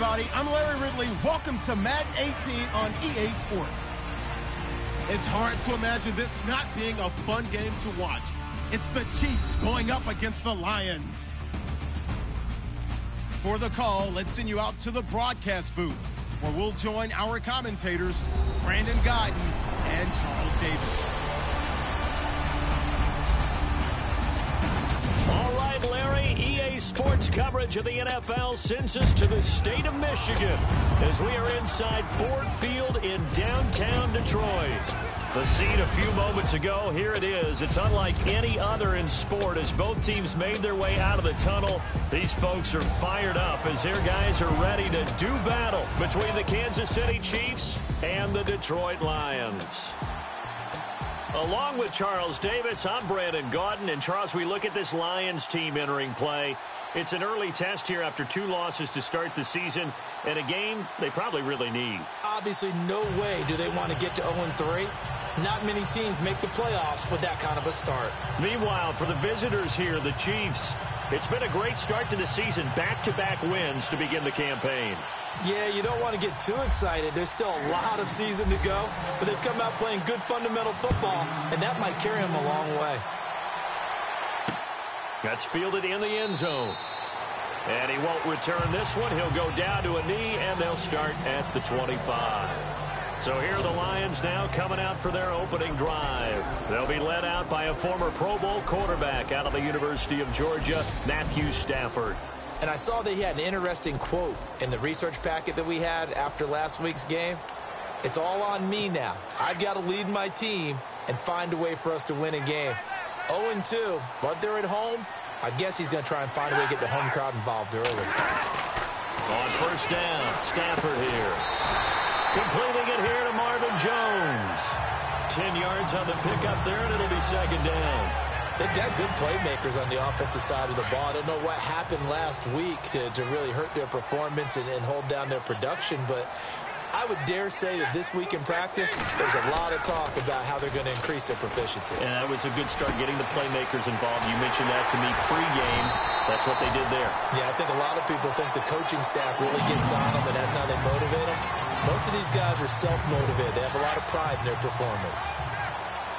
everybody. I'm Larry Ridley. Welcome to Madden 18 on EA Sports. It's hard to imagine this not being a fun game to watch. It's the Chiefs going up against the Lions. For the call, let's send you out to the broadcast booth, where we'll join our commentators, Brandon Guyton and Charles Davis. All right, Larry, EA Sports coverage of the NFL sends us to the state of Michigan as we are inside Ford Field in downtown Detroit. The scene a few moments ago, here it is. It's unlike any other in sport as both teams made their way out of the tunnel. These folks are fired up as their guys are ready to do battle between the Kansas City Chiefs and the Detroit Lions. Along with Charles Davis, I'm Brandon Guyton. And Charles, we look at this Lions team entering play. It's an early test here after 2 losses to start the season, and a game they probably really need. Obviously, no way do they want to get to 0-3. Not many teams make the playoffs with that kind of a start. Meanwhile, for the visitors here, the Chiefs, it's been a great start to the season. Back-to-back wins to begin the campaign. Yeah, you don't want to get too excited. There's still a lot of season to go, but they've come out playing good fundamental football, and that might carry them a long way. That's fielded in the end zone. And he won't return this one. He'll go down to a knee, and they'll start at the 25. So here are the Lions now coming out for their opening drive. They'll be led out by a former Pro Bowl quarterback out of the University of Georgia, Matthew Stafford. And I saw that he had an interesting quote in the research packet that we had after last week's game. It's all on me now. I've got to lead my team and find a way for us to win a game. 0-2, but they're at home. I guess he's going to try and find a way to get the home crowd involved early. On first down, Stafford here. Completing it here to Marvin Jones. 10 yards on the pickup there, and it'll be second down. They've got good playmakers on the offensive side of the ball. I don't know what happened last week to really hurt their performance and hold down their production, but I would dare say that this week in practice, there's a lot of talk about how they're going to increase their proficiency. And that was a good start getting the playmakers involved. You mentioned that to me pregame. That's what they did there. Yeah, I think a lot of people think the coaching staff really gets on them, and that's how they motivate them. Most of these guys are self-motivated. They have a lot of pride in their performance.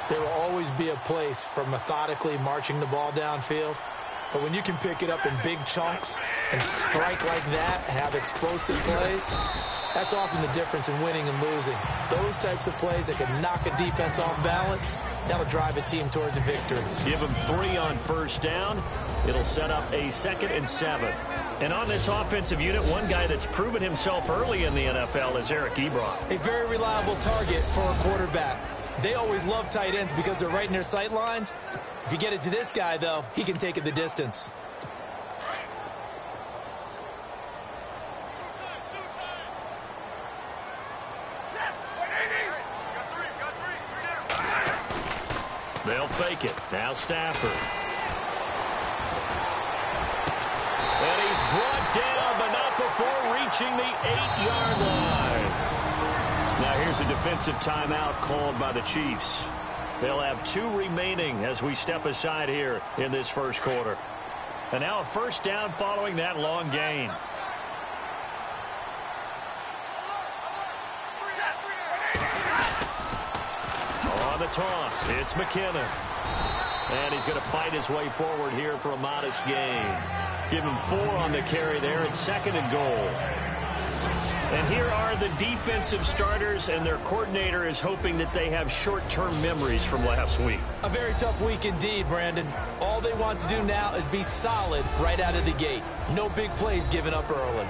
There will always be a place for methodically marching the ball downfield. But when you can pick it up in big chunks and strike like that, have explosive plays, that's often the difference in winning and losing. Those types of plays that can knock a defense off balance, that'll drive a team towards a victory. Give them 3 on first down. It'll set up a 2nd and 7. And on this offensive unit, one guy that's proven himself early in the NFL is Eric Ebron. A very reliable target for a quarterback. They always love tight ends because they're right in their sight lines. If you get it to this guy, though, he can take it the distance. They'll fake it. Now Stafford. And he's brought down, but not before reaching the 8-yard line. Now here's a defensive timeout called by the Chiefs. They'll have 2 remaining as we step aside here in this first quarter. And now a first down following that long gain. On the toss, it's McKinnon. And he's going to fight his way forward here for a modest gain. Give him 4 on the carry there. It's 2nd and goal. And here are the defensive starters, and their coordinator is hoping that they have short-term memories from last week. A very tough week indeed, Brandon. All they want to do now is be solid right out of the gate. No big plays given up early.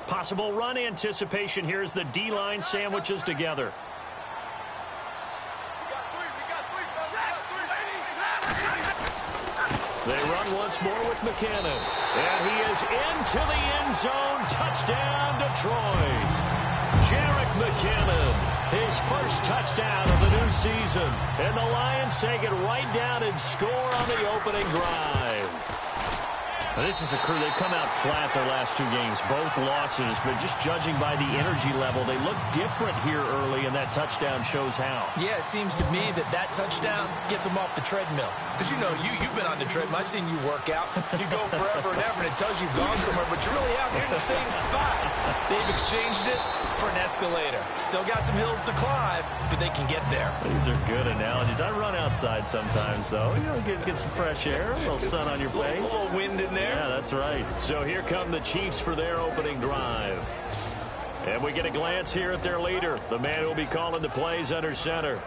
Possible run anticipation here as the D-line sandwiches together. They run once more with McKinnon. And he is into the end zone. Touchdown, Detroit. Jerick McKinnon, his first touchdown of the new season. And the Lions take it right down and score on the opening drive. This is a crew. They've come out flat their last 2 games, both losses, but just judging by the energy level, they look different here early, and that touchdown shows how. Yeah, it seems to me that touchdown gets them off the treadmill. Because, you've been on the treadmill. I've seen you work out. You go forever and ever, and it tells you you've gone somewhere, but you're really out here in the same spot. They've exchanged it for an escalator. Still got some hills to climb, but they can get there. These are good analogies. I run outside sometimes, though. Get some fresh air, a little sun on your face. A little wind in there. Yeah, that's right. So here come the Chiefs for their opening drive. And we get a glance here at their leader, the man who will be calling the plays under center.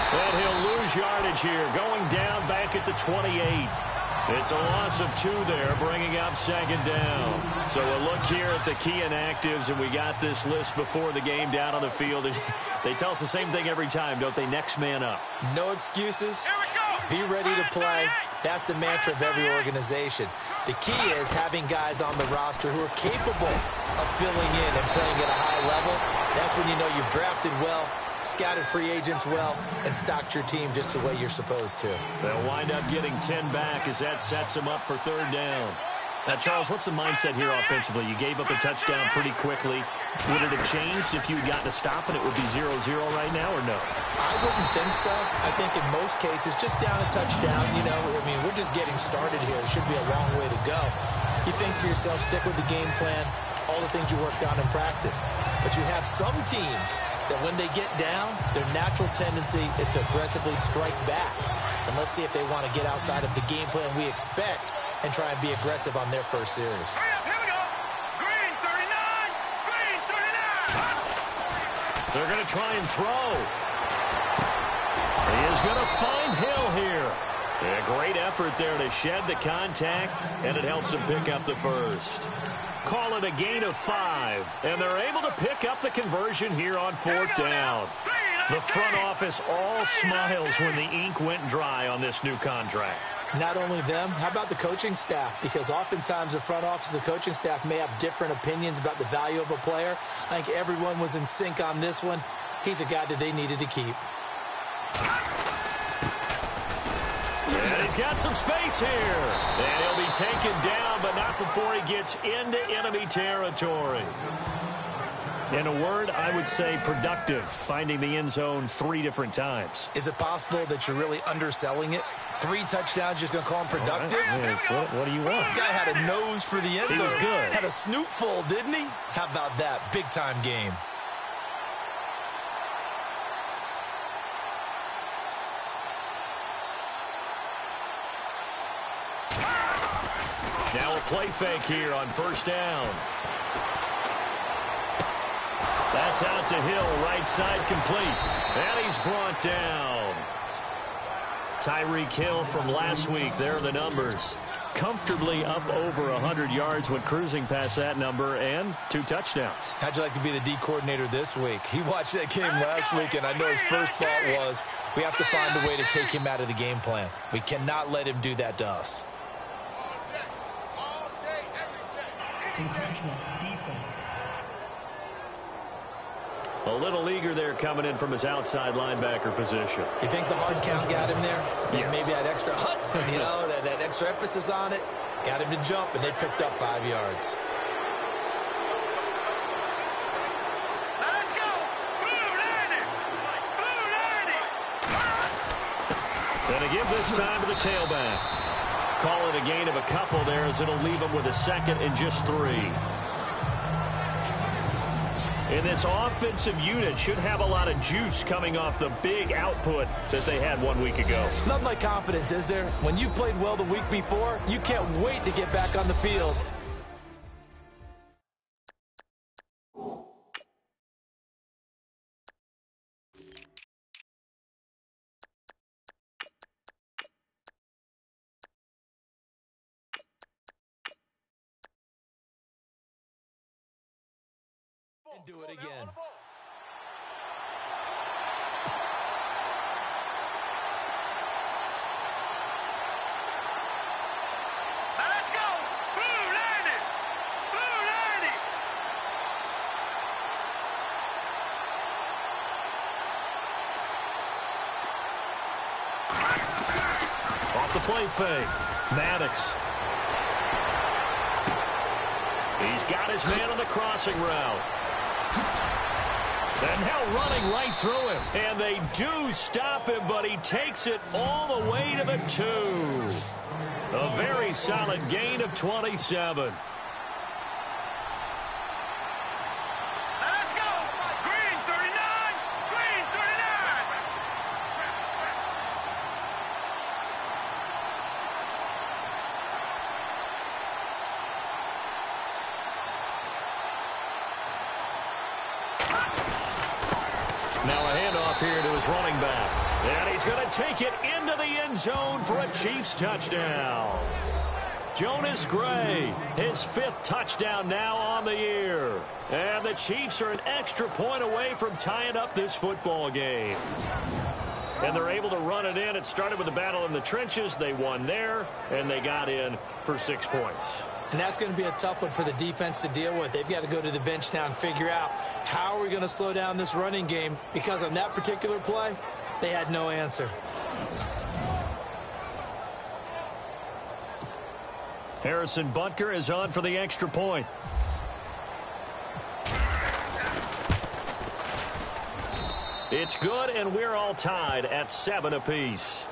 And he'll lose yardage here, going down back at the 28. It's a loss of 2 there, bringing up 2nd down. So a look here at the key inactives, and we got this list before the game down on the field. They tell us the same thing every time, don't they? Next man up. No excuses. Be ready to play. That's the mantra of every organization. The key is having guys on the roster who are capable of filling in and playing at a high level. That's when you know you've drafted well, scouted free agents well, and stocked your team just the way you're supposed to. They'll wind up getting 10 back as that sets them up for 3rd down. Now, Charles, what's the mindset here offensively? You gave up a touchdown pretty quickly. Would it have changed if you had gotten a stop and it would be 0-0 right now, or no? I wouldn't think so. I think in most cases, just down a touchdown, we're just getting started here. It should be a long way to go. You think to yourself, stick with the game plan, all the things you worked on in practice. But you have some teams that when they get down, their natural tendency is to aggressively strike back. And let's see if they want to get outside of the game plan we expect and try and be aggressive on their first series. Here we go. Green 39. Green 39. They're going to try and throw. He is going to find Hill here. A great effort there to shed the contact, and it helps him pick up the first. Call it a gain of 5, and they're able to pick up the conversion here on 4th down. The front office all smiles when the ink went dry on this new contract. Not only them, how about the coaching staff? Because oftentimes the front office and the coaching staff may have different opinions about the value of a player. I think everyone was in sync on this one. He's a guy that they needed to keep. And he's got some space here. And he'll be taken down, but not before he gets into enemy territory. In a word, I would say productive, finding the end zone 3 different times. Is it possible that you're really underselling it? 3 touchdowns, just going to call him productive? Right. What do you want? This guy had a nose for the end zone. He was good. Had a snoot full, didn't he? How about that? Big-time game. Now a play fake here on 1st down. That's out to Hill, right side complete. And he's brought down. Tyreek Hill from last week. There are the numbers. Comfortably up over 100 yards when cruising past that number, and 2 touchdowns. How'd you like to be the D coordinator this week? He watched that game last week, and I know his first thought was, we have to find a way to take him out of the game plan. We cannot let him do that to us. Encroachment, defense. A little eager there coming in from his outside linebacker position. You think the hard count got him there? Yes. Maybe that extra hut, that extra emphasis on it, got him to jump, and they picked up 5 yards. Let's go. Blue 90. Blue 90. And to give this time to the tailback. Call it a gain of a couple there as it'll leave them with a 2nd and just 3. And this offensive unit should have a lot of juice coming off the big output that they had 1 week ago. Nothing like confidence, is there? When you've played well the week before, you can't wait to get back on the field. And do it again. Now let's go. Blue landed. Blue landed. Off the play fake. Maddox. He's got his man on the crossing route. And now running right through him. And they do stop him, but he takes it all the way to the 2. A very solid gain of 27. Now let's go. Green 39. Green 39. Now a handoff here to his running back. And he's going to take it into the end zone for a Chiefs touchdown. Jonas Gray, his 5th touchdown now on the year. And the Chiefs are an extra point away from tying up this football game. And they're able to run it in. It started with a battle in the trenches. They won there, and they got in for 6 points. And that's going to be a tough one for the defense to deal with. They've got to go to the bench now and figure out how are we going to slow down this running game, because on that particular play, they had no answer. Harrison Butker is on for the extra point. It's good, and we're all tied at 7 apiece.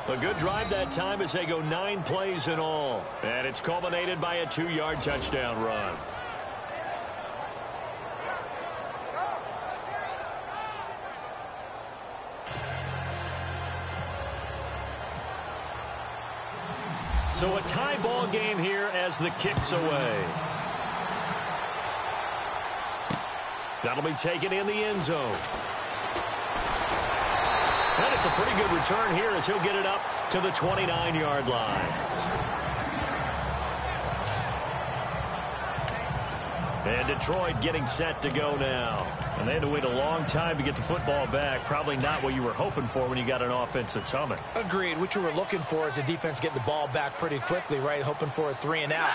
A good drive that time as they go 9 plays in all. And it's culminated by a 2-yard touchdown run. So a tie ball game here as the kick's away. That'll be taken in the end zone. And it's a pretty good return here as he'll get it up to the 29-yard line. And Detroit getting set to go now. And they had to wait a long time to get the football back. Probably not what you were hoping for when you got an offense that's humming. Agreed. What you were looking for is the defense getting the ball back pretty quickly, right? Hoping for a 3 and out.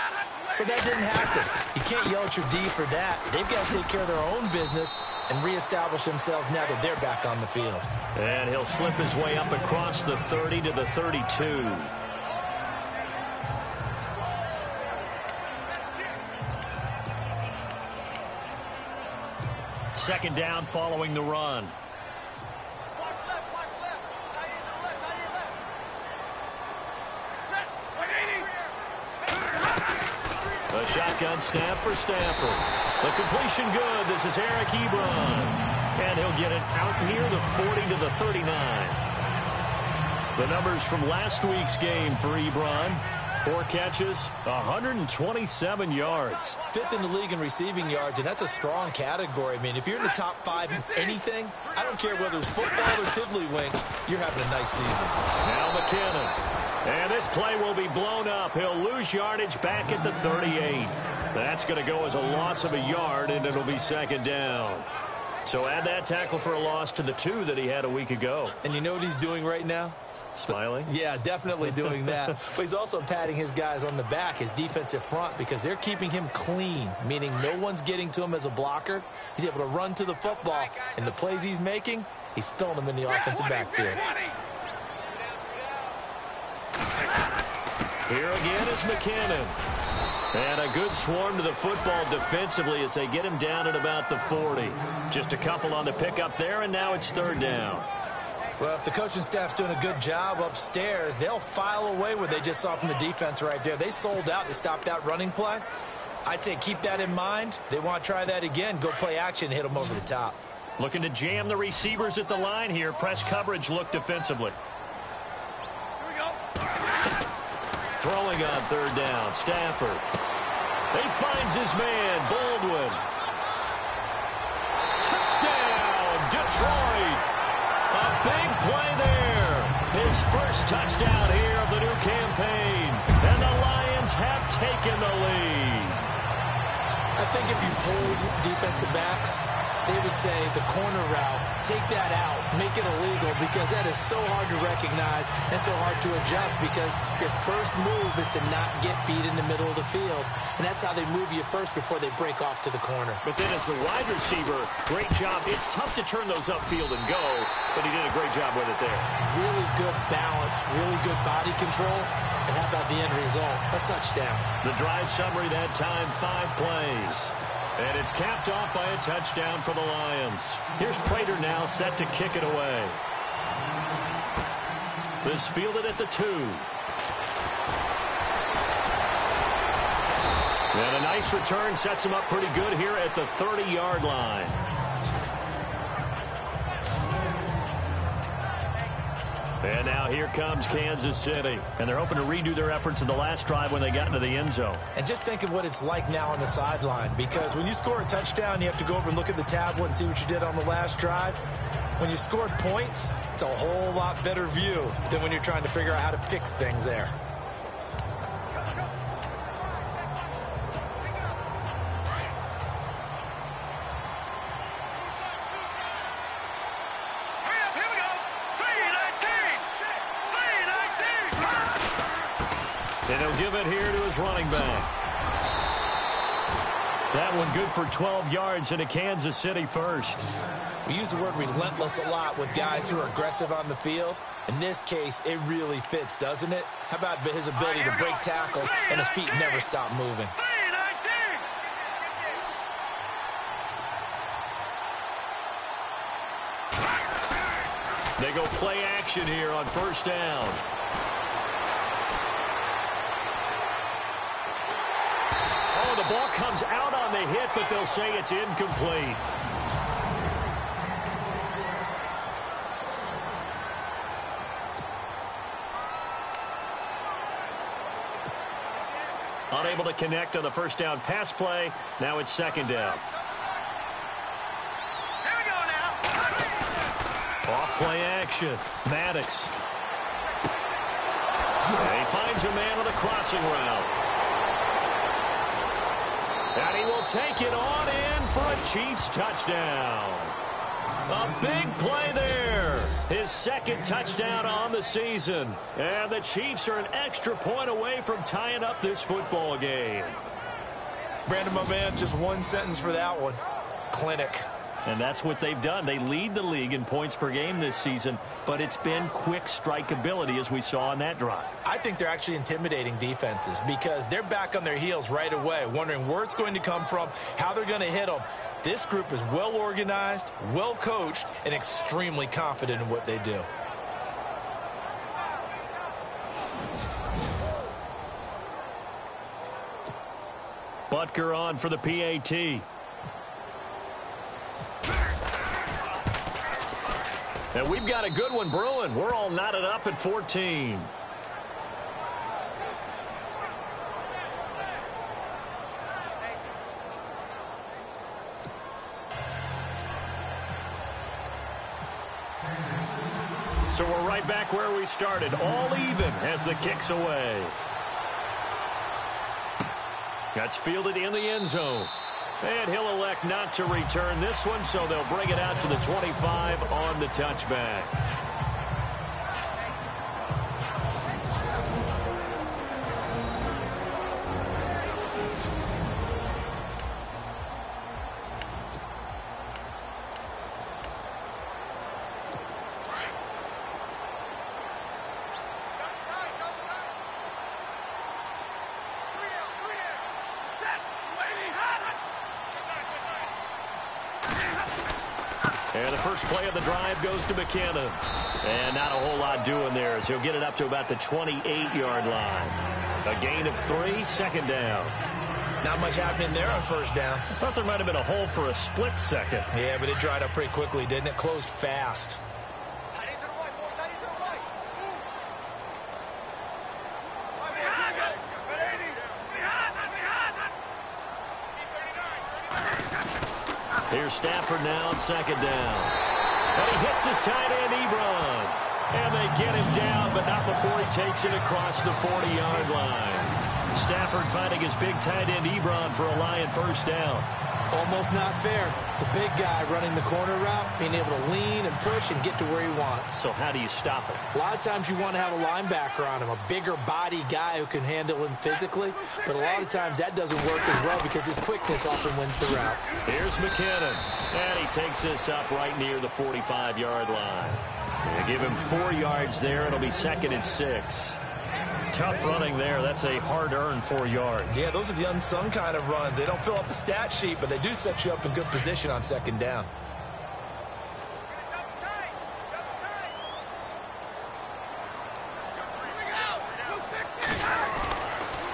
So that didn't happen. You can't yell at your D for that. They've got to take care of their own business and reestablish themselves now that they're back on the field. And he'll slip his way up across the 30 to the 32. Second down following the run. A shotgun snap for Stafford. The completion good. This is Eric Ebron. And he'll get it out near the 40 to the 39. The numbers from last week's game for Ebron. 4 catches, 127 yards. 5th in the league in receiving yards, and that's a strong category. I mean, if you're in the top 5 in anything, I don't care whether it's football or tiddlywinks, you're having a nice season. Now McKinnon. And this play will be blown up. He'll lose yardage back at the 38. That's going to go as a loss of a yard, and it'll be second down. So add that tackle for a loss to the 2 that he had a week ago. And you know what he's doing right now? Smiling? Yeah, definitely doing that. But he's also patting his guys on the back, his defensive front, because they're keeping him clean, meaning no one's getting to him as a blocker. He's able to run to the football, and the plays he's making, he's spilling them in the offensive backfield. Here again is McKinnon. And a good swarm to the football defensively as they get him down at about the 40. Just a couple on the pickup there, and now it's third down. Well, if the coaching staff's doing a good job upstairs, they'll file away what they just saw from the defense right there. They sold out to stop that running play. I'd say keep that in mind. They want to try that again. Go play action, hit them over the top. Looking to jam the receivers at the line here. Press coverage look defensively. Throwing on third down, Stafford. He finds his man, Baldwin. Touchdown, Detroit. A big play there. His first touchdown here of the new campaign. And the Lions have taken the lead. think if you polled defensive backs, they would say the corner route, take that out, make it illegal, because that is so hard to recognize and so hard to adjust, because your first move is to not get beat in the middle of the field, and that's how they move you first before they break off to the corner. But then as the wide receiver, great job. It's tough to turn those upfield and go, but he did a great job with it there. Really good balance, really good body control, and how about the end result? A touchdown. The drive summary that time, 5 plays. And it's capped off by a touchdown for the Lions. Here's Prater now set to kick it away. This fielded at the 2. And a nice return sets him up pretty good here at the 30-yard line. And now here comes Kansas City. And they're hoping to redo their efforts in the last drive when they got into the end zone. And just think of what it's like now on the sideline, because when you score a touchdown, you have to go over and look at the tablet and see what you did on the last drive. When you scored points, it's a whole lot better view than when you're trying to figure out how to fix things there. And he'll give it here to his running back. That one good for 12 yards into Kansas City first. We use the word relentless a lot with guys who are aggressive on the field. In this case, it really fits, doesn't it? How about his ability to break tackles and his feet never stop moving? They go play action here on first down. Oh, the ball comes out on the hit, but they'll say it's incomplete. Unable to connect on the first down pass play. Now it's second down. Here we go now. Off play action. Maddox. And he finds a man on the crossing route. And he will take it on in for a Chiefs touchdown. A big play there. His second touchdown on the season. And the Chiefs are an extra point away from tying up this football game. Brandon, my man, just one sentence for that one. Clinic. And that's what they've done. They lead the league in points per game this season, but it's been quick strike ability as we saw on that drive. I think they're actually intimidating defenses because they're back on their heels right away, wondering where it's going to come from, how they're going to hit them. This group is well organized, well coached, and extremely confident in what they do. Butker on for the PAT. And we've got a good one brewing. We're all knotted up at 14. So we're right back where we started, all even as the kick's away. That's fielded in the end zone. And he'll elect not to return this one, so they'll bring it out to the 25 on the touchback. And the first play of the drive goes to McKinnon. And not a whole lot doing there as he'll get it up to about the 28-yard line. A gain of 3, second down. Not much happening there on first down. I thought there might have been a hole for a split second. Yeah, but it dried up pretty quickly, didn't it? Closed fast. Here's Stafford now on second down. And he hits his tight end, Ebron. And they get him down, but not before he takes it across the 40-yard line. Stafford finding his big tight end Ebron for a Lion first down. Almost not fair. The big guy running the corner route, being able to lean and push and get to where he wants. So how do you stop it? A lot of times you want to have a linebacker on him, a bigger body guy who can handle him physically. But a lot of times that doesn't work as well because his quickness often wins the route. Here's McKinnon. And he takes this up right near the 45-yard line. They give him 4 yards there. It'll be 2nd and 6. Tough running there. That's a hard-earned 4 yards. Yeah, those are the unsung kind of runs. They don't fill up the stat sheet, but they do set you up in good position on 2nd down.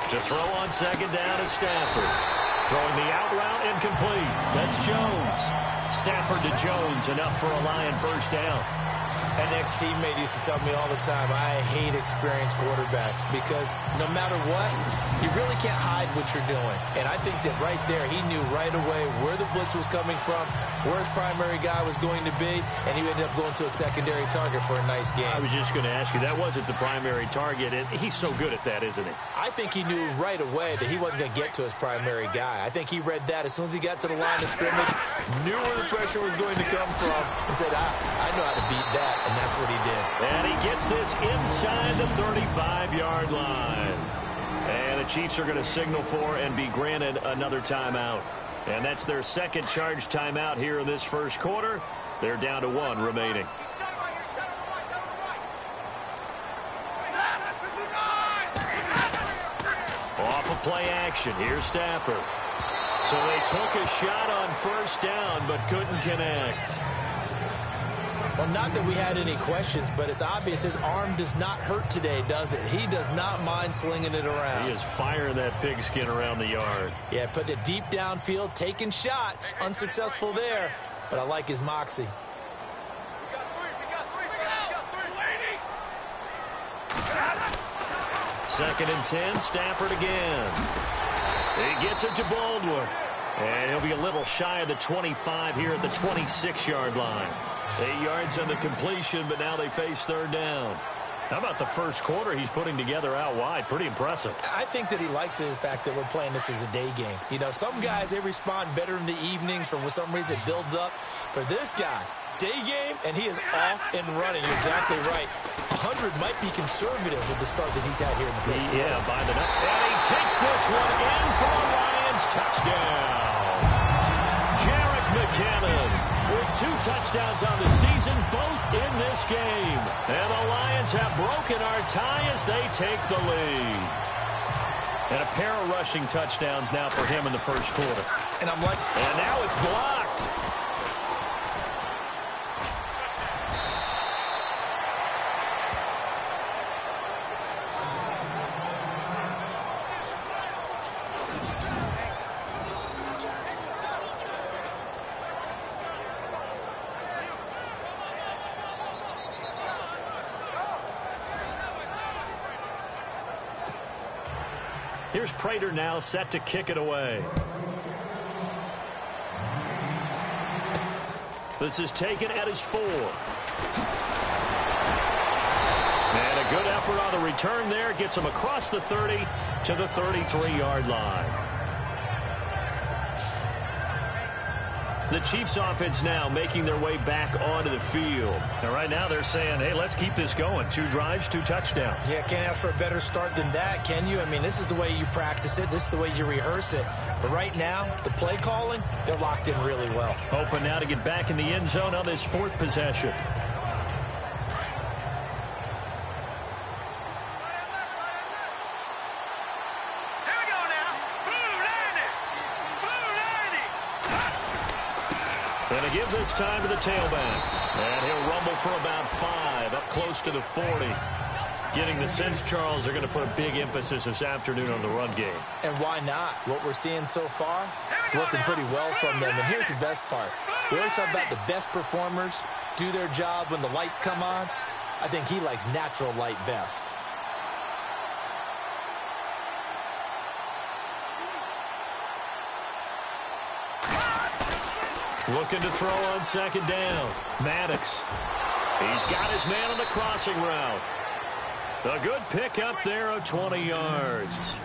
To throw on 2nd down is Stafford. Throwing the out route incomplete. That's Jones. Stafford to Jones, enough for a Lion first down. An ex-teammate used to tell me all the time, I hate experienced quarterbacks because no matter what, you really can't hide what you're doing. And I think that right there, he knew right away where the blitz was coming from, where his primary guy was going to be, and he ended up going to a secondary target for a nice game. I was just going to ask you, that wasn't the primary target. He's so good at that, isn't he? I think he knew right away that he wasn't going to get to his primary guy. I think he read that as soon as he got to the line of scrimmage, knew where the pressure was going to come from, and said, I know how to beat that. And that's what he did. And he gets this inside the 35-yard line. And the Chiefs are going to signal for and be granted another timeout. And that's their second charge timeout here in this first quarter. They're down to 1 remaining. Off of play action. Here's Stafford. So they took a shot on first down but couldn't connect. Well, not that we had any questions, but it's obvious his arm does not hurt today, does it? He does not mind slinging it around. He is firing that pigskin around the yard. Yeah, putting it deep downfield, taking shots. Unsuccessful there, but I like his moxie. Second and 10, Stafford again. He gets it to Baldwin. And he'll be a little shy of the 25 here at the 26-yard line. 8 yards on the completion, but now they face third down. How about the first quarter he's putting together out wide? Pretty impressive. I think that he likes the fact that we're playing this as a day game. You know, some guys, they respond better in the evenings. For some reason, it builds up. For this guy, day game, and he is off and running. You're exactly right. 100 might be conservative with the start that he's had here in the first quarter. Yeah, by the number. And he takes this one in for a Lions touchdown. Jerick McKinnon with 2 touchdowns on the season, both in this game. And the Lions have broken our tie as they take the lead. And a pair of rushing touchdowns now for him in the first quarter. And now it's blocked. Here's Prater now set to kick it away. This is taken at his 4. And a good effort on the return there. Gets him across the 30 to the 33-yard line. The Chiefs offense now making their way back onto the field. And right now they're saying, hey, let's keep this going. 2 drives, 2 touchdowns. Yeah, can't ask for a better start than that, can you? I mean, this is the way you practice it. This is the way you rehearse it. But right now, the play calling, they're locked in really well. Hoping now to get back in the end zone on this 4th possession. Going to give this time to the tailback. And he'll rumble for about 5, up close to the 40. Getting the sense, Charles, they're going to put a big emphasis this afternoon on the run game. And why not? What we're seeing so far, working pretty well from them. And here's the best part. We always talk about the best performers do their job when the lights come on. I think he likes natural light best. Looking to throw on 2nd down. Maddox. He's got his man on the crossing route. A good pick up there of 20 yards.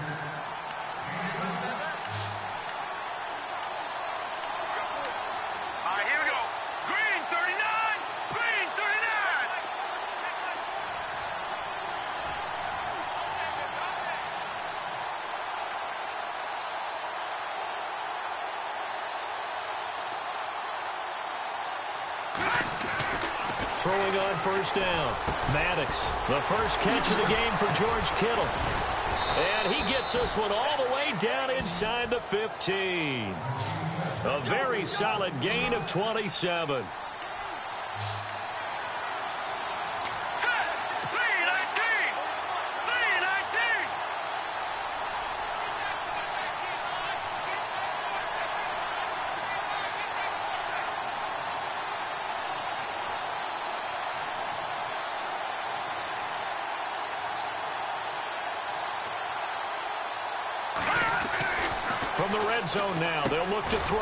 throwing on first down. Maddox, the first catch of the game for George Kittle. And he gets this one all the way down inside the 15. A very solid gain of 27. From the red zone now, they'll look to throw.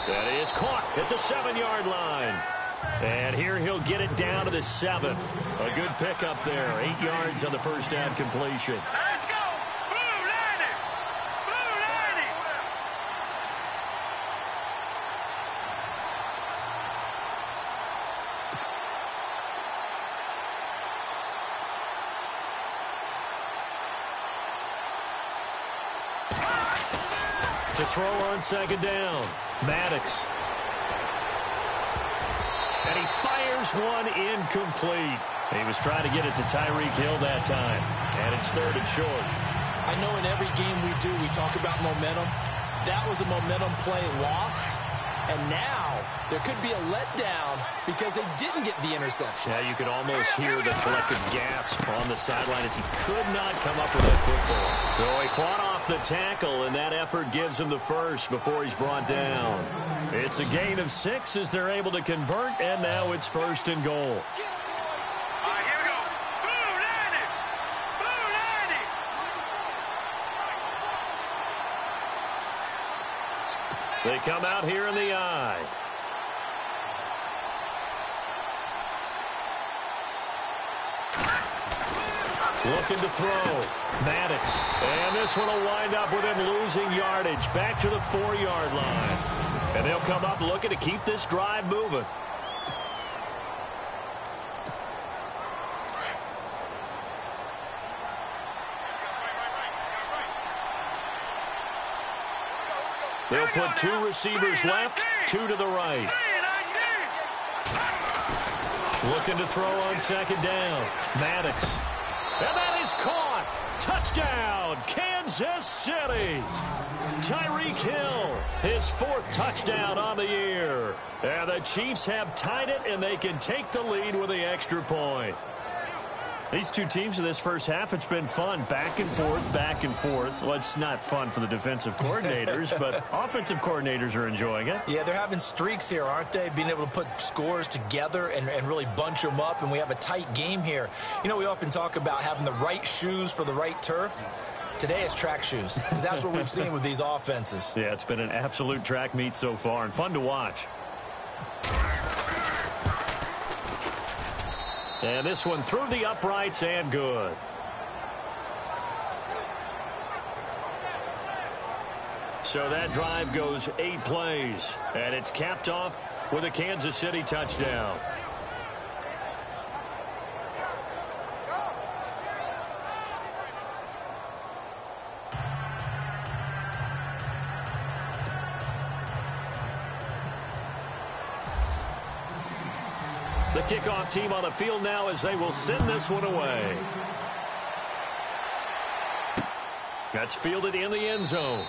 That is caught at the 7-yard line. And here he'll get it down to the 7. A good pickup there. 8 yards on the first down completion. Let's go! Blue landing! Blue landing! To throw on second down, Maddox. And he fires one incomplete. He was trying to get it to Tyreek Hill that time. And it's 3rd and short. I know in every game we do, we talk about momentum. That was a momentum play lost. And now there could be a letdown because they didn't get the interception. Yeah, you could almost hear the collective gasp on the sideline as he could not come up with that football. So he fought off the tackle, and that effort gives him the first before he's brought down. It's a gain of 6 as they're able to convert, and now it's 1st and goal. All right, here we go. Blue landing! Blue landing! They come out here in the eye. Looking to throw. Maddox. And this one will wind up with him losing yardage. Back to the 4-yard line. And they'll come up looking to keep this drive moving. They'll put 2 receivers left, 2 to the right. Looking to throw on second down. Maddox. And that is caught. Touchdown, Kansas City. Tyreek Hill, his 4th touchdown on the year. And the Chiefs have tied it, and they can take the lead with the extra point. These two teams in this first half, it's been fun. Back and forth, back and forth. Well, it's not fun for the defensive coordinators, but offensive coordinators are enjoying it. Yeah, they're having streaks here, aren't they? Being able to put scores together and really bunch them up, and we have a tight game here. You know, we often talk about having the right shoes for the right turf. Today it's track shoes, because that's what we've seen with these offenses. Yeah, it's been an absolute track meet so far, and fun to watch. And this one through the uprights and good. So that drive goes 8 plays, and it's capped off with a Kansas City touchdown. The kickoff team on the field now as they will send this one away. That's fielded in the end zone.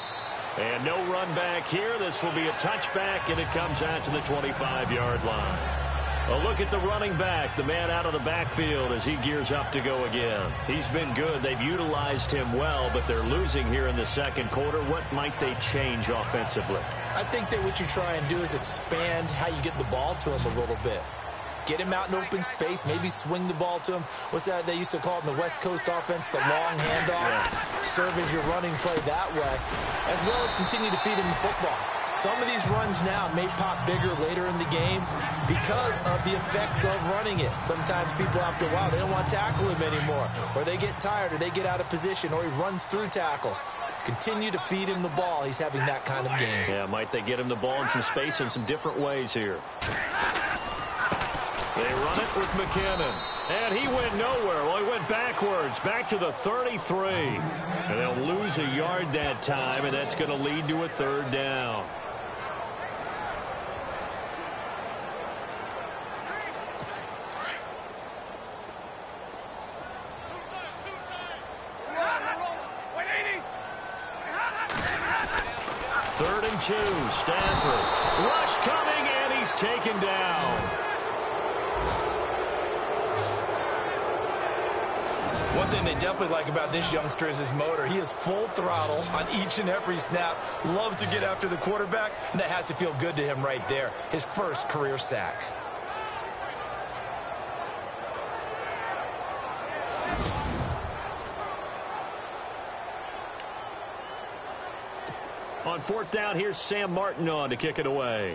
And no run back here. This will be a touchback, and it comes out to the 25-yard line. A look at the running back, the man out of the backfield as he gears up to go again. He's been good. They've utilized him well, but they're losing here in the second quarter. What might they change offensively? I think that what you try and do is expand how you get the ball to him a little bit. Get him out in open space, maybe swing the ball to him. What's that they used to call it in the West Coast offense, the long handoff? Yeah. Serve as your running play that way, as well as continue to feed him the football. Some of these runs now may pop bigger later in the game because of the effects of running it. Sometimes people, after a while, they don't want to tackle him anymore, or they get tired, or they get out of position, or he runs through tackles. Continue to feed him the ball. He's having that kind of game. Yeah, might they get him the ball in some space in some different ways here. They run it with McKinnon. And he went nowhere. Well, he went backwards, back to the 33. And they'll lose a yard that time, and that's going to lead to a 3rd down. 2. Stafford. Rush coming, and he's taken down. One thing they definitely like about this youngster is his motor. He is full throttle on each and every snap. Loves to get after the quarterback, and that has to feel good to him right there. His first career sack. On 4th down, here's Sam Martin on to kick it away.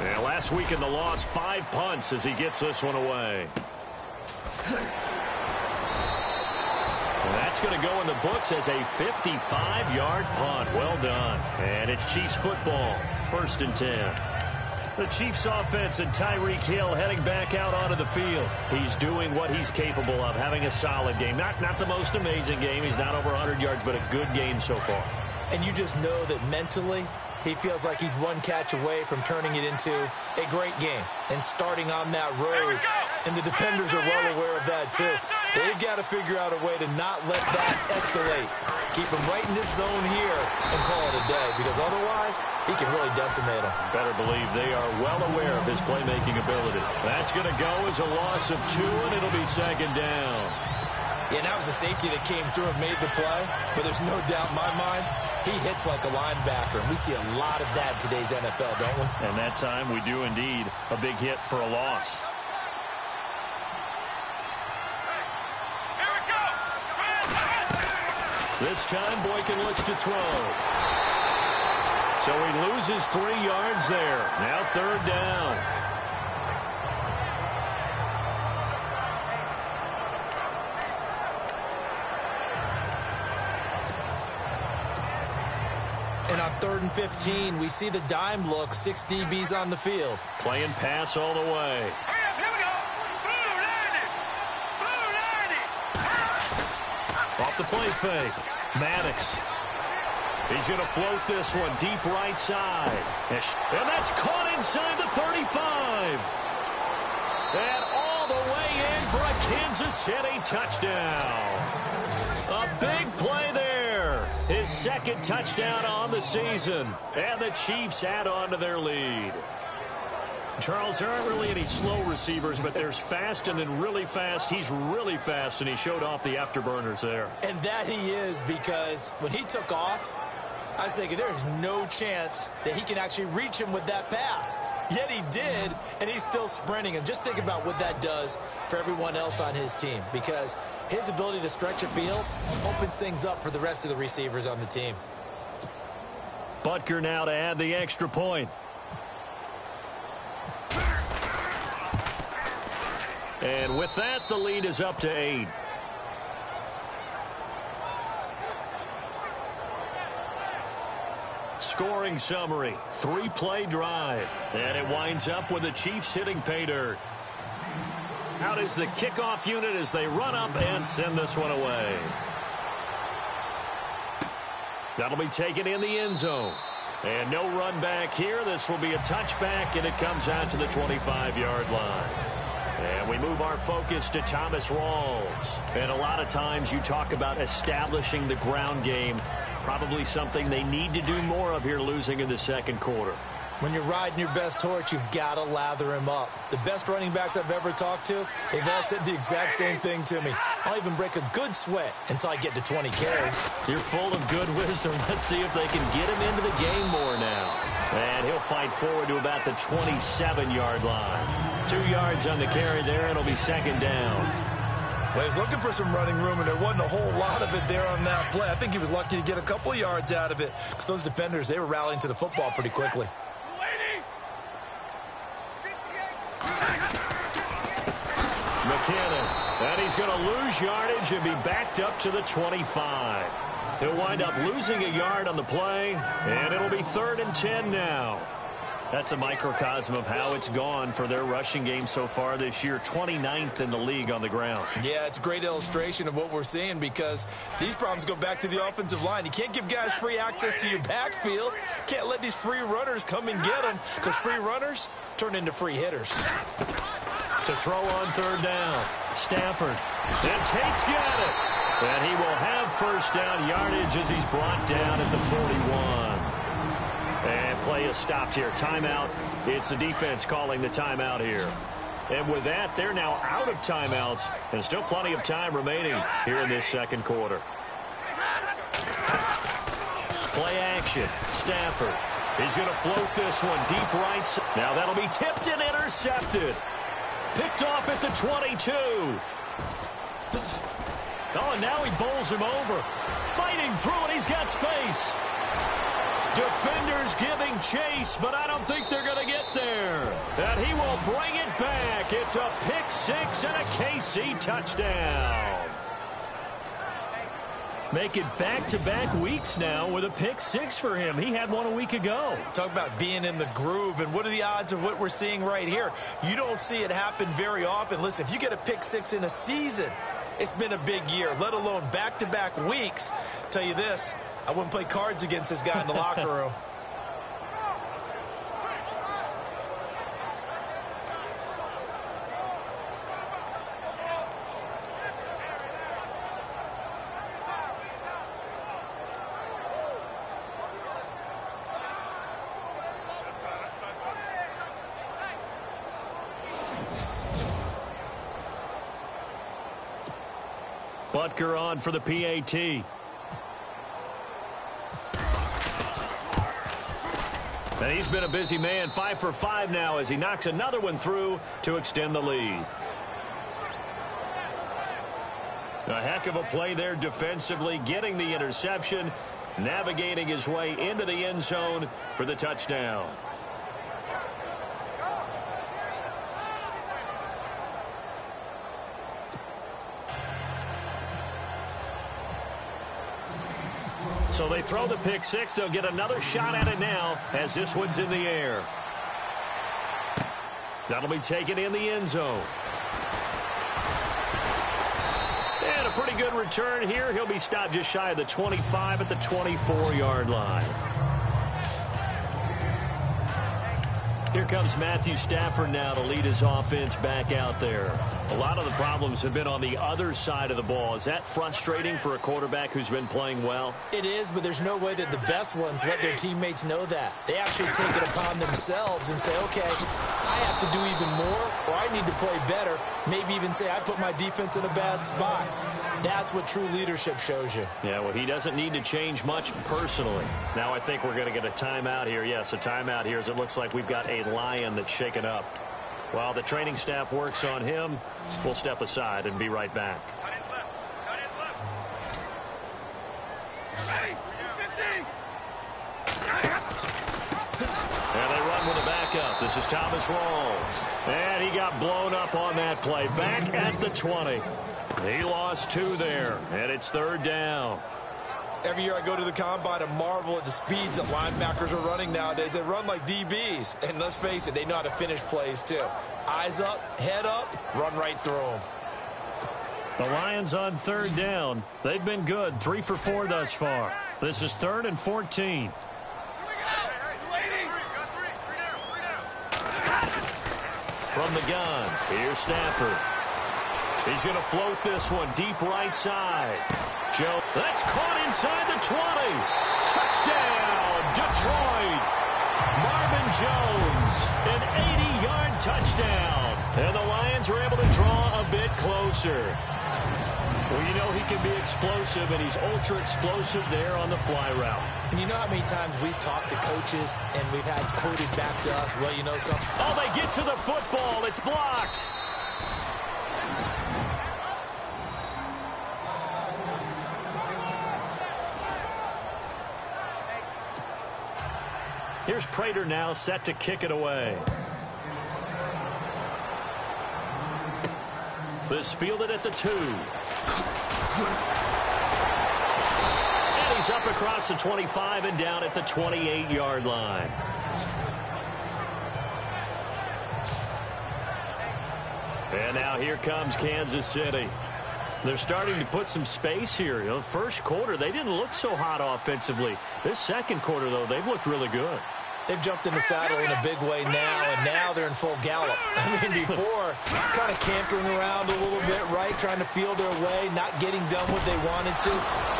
And last week in the loss, 5 punts as he gets this one away. And that's going to go in the books as a 55-yard punt. Well done. And it's Chiefs football, 1st and 10. The Chiefs offense and Tyreek Hill heading back out onto the field. He's doing what he's capable of, having a solid game. Not the most amazing game. He's not over 100 yards, but a good game so far. And you just know that mentally, he feels like he's one catch away from turning it into a great game and starting on that road. And the defenders are well aware of that, too. They've got to figure out a way to not let that escalate. Keep him right in this zone here and call it a day, because otherwise he can really decimate him. Better believe they are well aware of his playmaking ability. That's going to go as a loss of 2, and it'll be 2nd down. Yeah, that was a safety that came through and made the play, but there's no doubt in my mind he hits like a linebacker, and we see a lot of that in today's NFL, don't we? And that time we do indeed. A big hit for a loss. This time Boykin looks to throw. So he loses 3 yards there. Now 3rd down. And on 3rd and 15, we see the dime look, 6 DBs on the field. Playing pass all the way. Off the play fake. Maddox. He's going to float this one deep right side. And that's caught inside the 35. And all the way in for a Kansas City touchdown. A big play there. His 2nd touchdown on the season. And the Chiefs add on to their lead. Charles, there aren't really any slow receivers, but there's fast and then really fast. He's really fast, and he showed off the afterburners there. And that he is, because when he took off, I was thinking there's no chance that he can actually reach him with that pass. Yet he did, and he's still sprinting. And just think about what that does for everyone else on his team, because his ability to stretch a field opens things up for the rest of the receivers on the team. Butker now to add the extra point. And with that, the lead is up to 8. Scoring summary, 3-play drive. And it winds up with the Chiefs hitting pay dirt. Out is the kickoff unit as they run up and send this one away. That'll be taken in the end zone. And no run back here. This will be a touchback, and it comes out to the 25-yard line. And we move our focus to Thomas Rawls. And a lot of times you talk about establishing the ground game. Probably something they need to do more of here, losing in the 2nd quarter. When you're riding your best torch, you've got to lather him up. The best running backs I've ever talked to, they've all said the exact same thing to me. I'll even break a good sweat until I get to 20 carries. You're full of good wisdom. Let's see if they can get him into the game more now. And he'll fight forward to about the 27-yard line. 2 yards on the carry there, and it'll be 2nd down. Well, he was looking for some running room, and there wasn't a whole lot of it there on that play. I think he was lucky to get a couple of yards out of it, because those defenders, they were rallying to the football pretty quickly. McKinnon, and he's going to lose yardage and be backed up to the 25. He'll wind up losing a yard on the play, and it'll be 3rd and 10 now. That's a microcosm of how it's gone for their rushing game so far this year. 29th in the league on the ground. Yeah, it's a great illustration of what we're seeing, because these problems go back to the offensive line. You can't give guys free access to your backfield. Can't let these free runners come and get them, because free runners turn into free hitters. To throw on third down. Stafford. And Tate's got it. And he will have first down yardage as he's brought down at the 41. And play is stopped here. Timeout. It's the defense calling the timeout here. And with that, they're now out of timeouts. And still plenty of time remaining here in this second quarter. Play action. Stafford. He's going to float this one deep right. Now that'll be tipped and intercepted. Picked off at the 22. Oh, and now he bowls him over. Fighting through it. He's got space. Defenders giving chase, but I don't think they're going to get there. And he will bring it back. It's a pick six and a KC touchdown. Make it back-to-back weeks now with a pick six for him. He had one a week ago. Talk about being in the groove, and what are the odds of what we're seeing right here? You don't see it happen very often. Listen, if you get a pick six in a season, it's been a big year, let alone back-to-back weeks. Tell you this, I wouldn't play cards against this guy in the locker room. Butker on for the PAT. And he's been a busy man, 5 for 5 now as he knocks another one through to extend the lead. A heck of a play there defensively, getting the interception, navigating his way into the end zone for the touchdown. So they throw the pick six. They'll get another shot at it now as this one's in the air. That'll be taken in the end zone. And a pretty good return here. He'll be stopped just shy of the 25 at the 24-yard line. Here comes Matthew Stafford now to lead his offense back out there. A lot of the problems have been on the other side of the ball. Is that frustrating for a quarterback who's been playing well? It is, but there's no way that the best ones let their teammates know that. They actually take it upon themselves and say, okay, I have to do even more, or I need to play better. Maybe even say, I put my defense in a bad spot. That's what true leadership shows you. Yeah, well, he doesn't need to change much personally. Now I think we're going to get a timeout here. Yes, a timeout here as it looks like we've got a Lion that's shaken up. While the training staff works on him, we'll step aside and be right back. And they run with a backup. This is Thomas Rawls. And he got blown up on that play. Back at the 20. He lost 2 there, and it's third down. Every year I go to the combine and marvel at the speeds that linebackers are running nowadays. They run like DBs. And let's face it, they know how to finish plays too. Eyes up, head up, run right through them. The Lions on third down. They've been good, 3 for 4 thus far. This is 3rd and 14. From the gun, here's Stafford. He's going to float this one deep right side. Joe, that's caught inside the 20. Touchdown, Detroit. Marvin Jones, an 80-yard touchdown. And the Lions are able to draw a bit closer. Well, you know he can be explosive, and he's ultra-explosive there on the fly route. And you know how many times we've talked to coaches and we've had quoted back to us, well, you know something? Oh, they get to the football. It's blocked. Here's Prater now set to kick it away. This fielded at the 2. And he's up across the 25 and down at the 28-yard line. And now here comes Kansas City. They're starting to put some space here. You know, first quarter, they didn't look so hot offensively. This second quarter, though, they've looked really good. They've jumped in the saddle in a big way now, and now they're in full gallop. I mean, before, kind of cantering around a little bit, right, trying to feel their way, not getting done what they wanted to.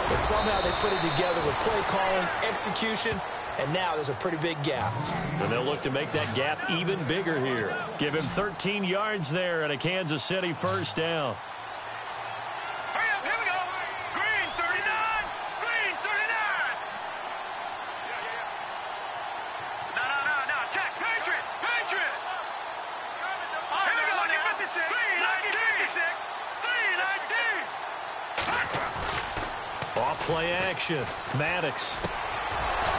But somehow they put it together with play calling, execution, and now there's a pretty big gap. And they'll look to make that gap even bigger here. Give him 13 yards there and a Kansas City first down. Hurry up, here we go. Green 39. Green 39. No. Check. Patriot. Here we go. 56. 319. 319. Off play action. Maddox.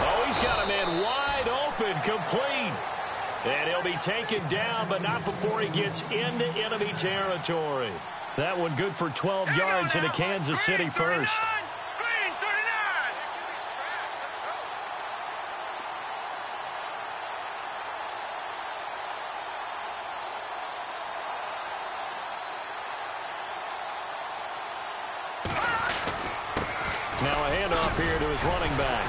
Oh, he's got a man wide open, complete. And he'll be taken down, but not before he gets into enemy territory. That one good for 12 yards into Kansas City first. Green 39. Now a handoff here to his running back.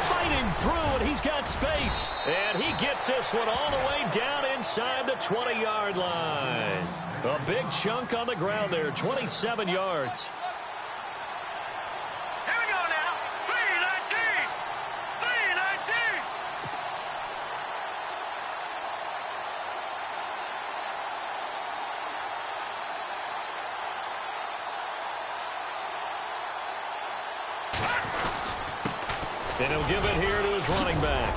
Fighting through, and he's got space. And he gets this one all the way down inside the 20-yard line. A big chunk on the ground there, 27 yards. Here we go now. 319. 319. And he'll give it here to his running back.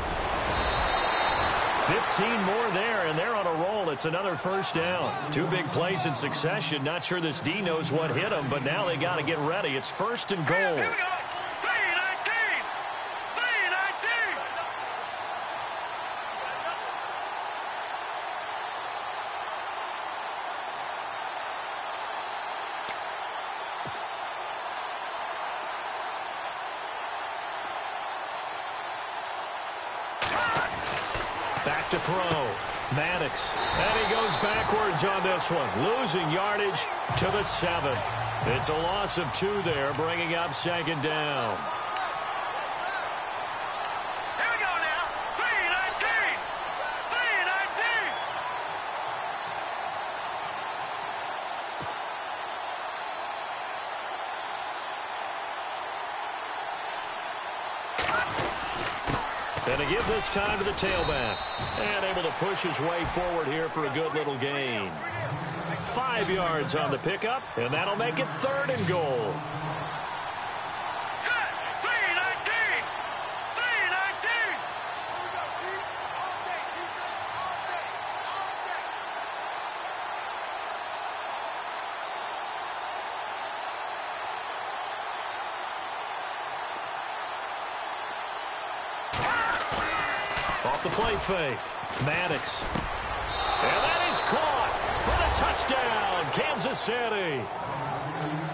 15 more there, and they're on a roll. It's another first down. Two big plays in succession. Not sure this D knows what hit him, but now they got to get ready. It's first and goal. Here we go. 319. 319. Back to throw. Maddox. And he goes backwards on this one. Losing yardage to the 7. It's a loss of 2 there, bringing up second down. Here we go now. 319. 319. And to give this time to the tailback. And able to push his way forward here for a good little gain. 5 yards on the pickup, and that'll make it third and goal. Set. 319. 319. Off the play fake. Maddox. And that is caught for the touchdown, Kansas City.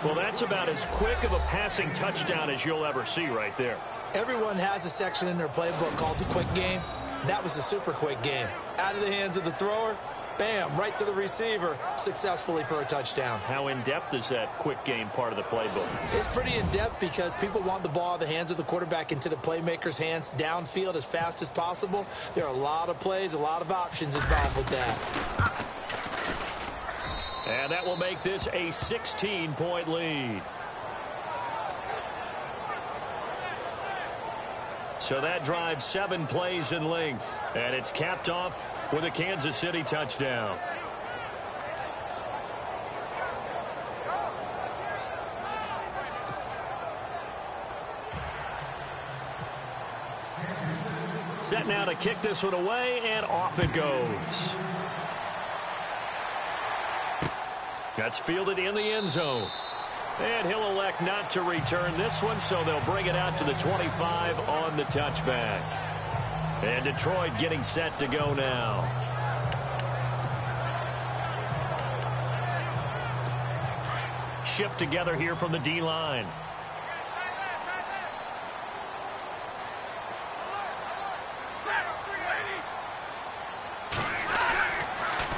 Well, that's about as quick of a passing touchdown as you'll ever see right there. Everyone has a section in their playbook called the quick game. That was a super quick game. Out of the hands of the thrower, bam, right to the receiver, successfully for a touchdown. How in-depth is that quick game part of the playbook? It's pretty in-depth because people want the ball out of the hands of the quarterback into the playmaker's hands downfield as fast as possible. There are a lot of plays, a lot of options involved with that. And that will make this a 16-point lead. So that drives 7 plays in length. And it's capped off with a Kansas City touchdown. Set now to kick this one away, and off it goes. That's fielded in the end zone. And he'll elect not to return this one, so they'll bring it out to the 25 on the touchback. And Detroit getting set to go now. Shift together here from the D-line.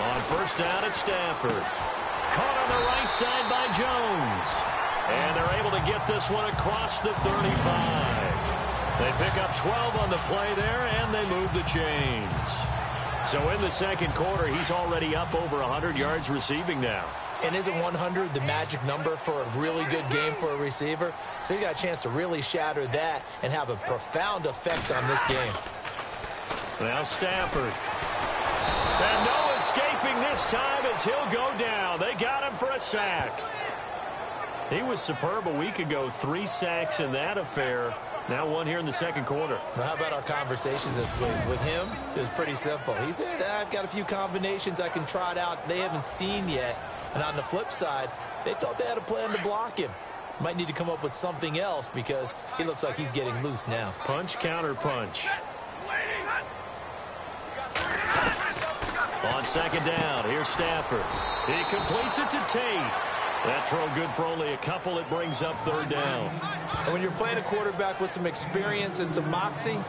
On first down at Stafford. Caught on the right side by Jones. And they're able to get this one across the 35. They pick up 12 on the play there, and they move the chains. So in the second quarter, he's already up over 100 yards receiving now. And isn't 100 the magic number for a really good game for a receiver? So he got a chance to really shatter that and have a profound effect on this game. Now Stafford. And no escaping this time as he'll go down. They got him for a sack. He was superb a week ago. 3 sacks in that affair. Now 1 here in the second quarter. Well, how about our conversations this week? With him, it was pretty simple. He said, I've got a few combinations I can trot out they haven't seen yet. And on the flip side, they thought they had a plan to block him. Might need to come up with something else because he looks like he's getting loose now. Punch, counter punch. On second down, here's Stafford. He completes it to Tate. That throw good for only a couple. It brings up third down. And when you're playing a quarterback with some experience and some moxie,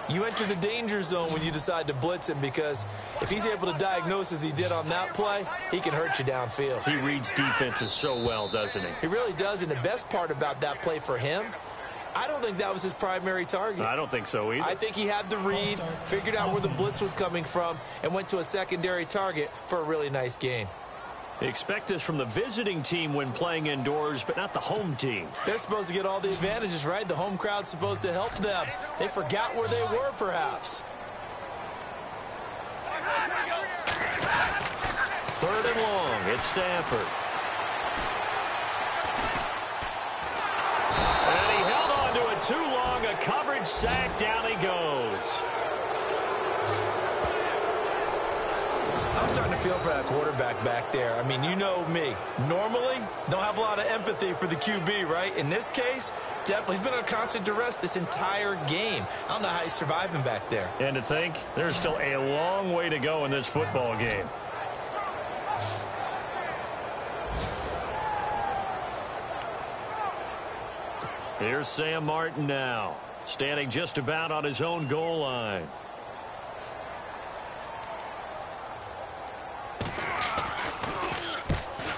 you enter the danger zone when you decide to blitz him because if he's able to diagnose as he did on that play, he can hurt you downfield. He reads defenses so well, doesn't he? He really does, and the best part about that play for him, I don't think that was his primary target. I don't think so either. I think he had the read, figured out where the blitz was coming from, and went to a secondary target for a really nice gain. Expect this from the visiting team when playing indoors, but not the home team. They're supposed to get all the advantages, right? The home crowd's supposed to help them. They forgot where they were, perhaps. Third and long. It's Stafford. And he held on to it too long. A coverage sack. Down he goes. I'm starting to feel for that quarterback back there. I mean, you know me. Normally, don't have a lot of empathy for the QB, right? In this case, definitely. He's been under constant duress this entire game. I don't know how he's surviving back there. And to think, there's still a long way to go in this football game. Here's Sam Martin now, standing just about on his own goal line.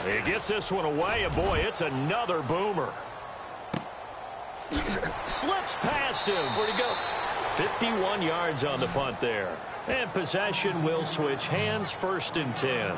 He gets this one away, and boy, it's another boomer. Slips past him. Where'd he go? 51 yards on the punt there. And possession will switch hands, 1st and 10.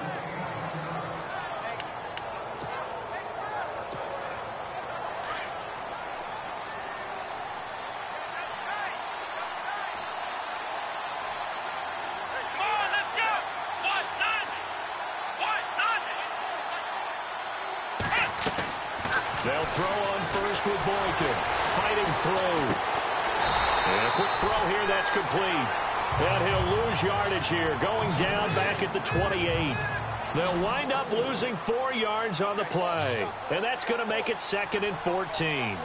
They'll throw on first with Boykin. Fighting through. And a quick throw here that's complete. And he'll lose yardage here. Going down back at the 28. They'll wind up losing 4 yards on the play. And that's going to make it 2nd and 14.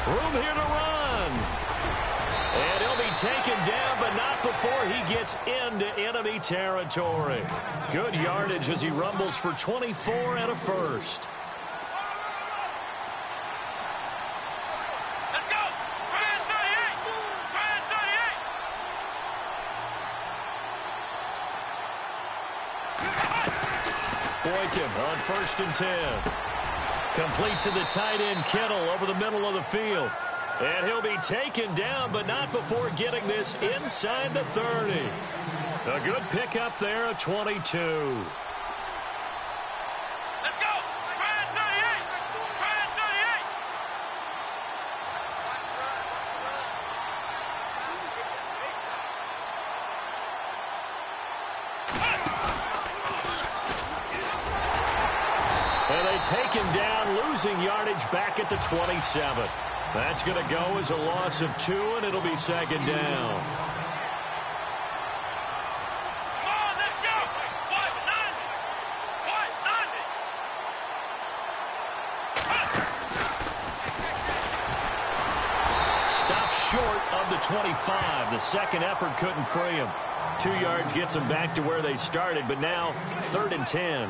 Room here to run. And he'll be taken down, but not before he gets into enemy territory. Good yardage as he rumbles for 24 and a first. Let's go! Brand 38! Brand 38! Boykin on 1st and 10. Complete to the tight end, Kittle, over the middle of the field. And he'll be taken down, but not before getting this inside the 30. A good pickup there at 22. Let's go! Brand 38! Brand 38! And they take him down, losing yardage back at the 27. That's going to go as a loss of 2, and it'll be 2nd down. Come on, let's go! 190! 190! Stopped short of the 25. The second effort couldn't free him. 2 yards gets them back to where they started, but now 3rd and 10.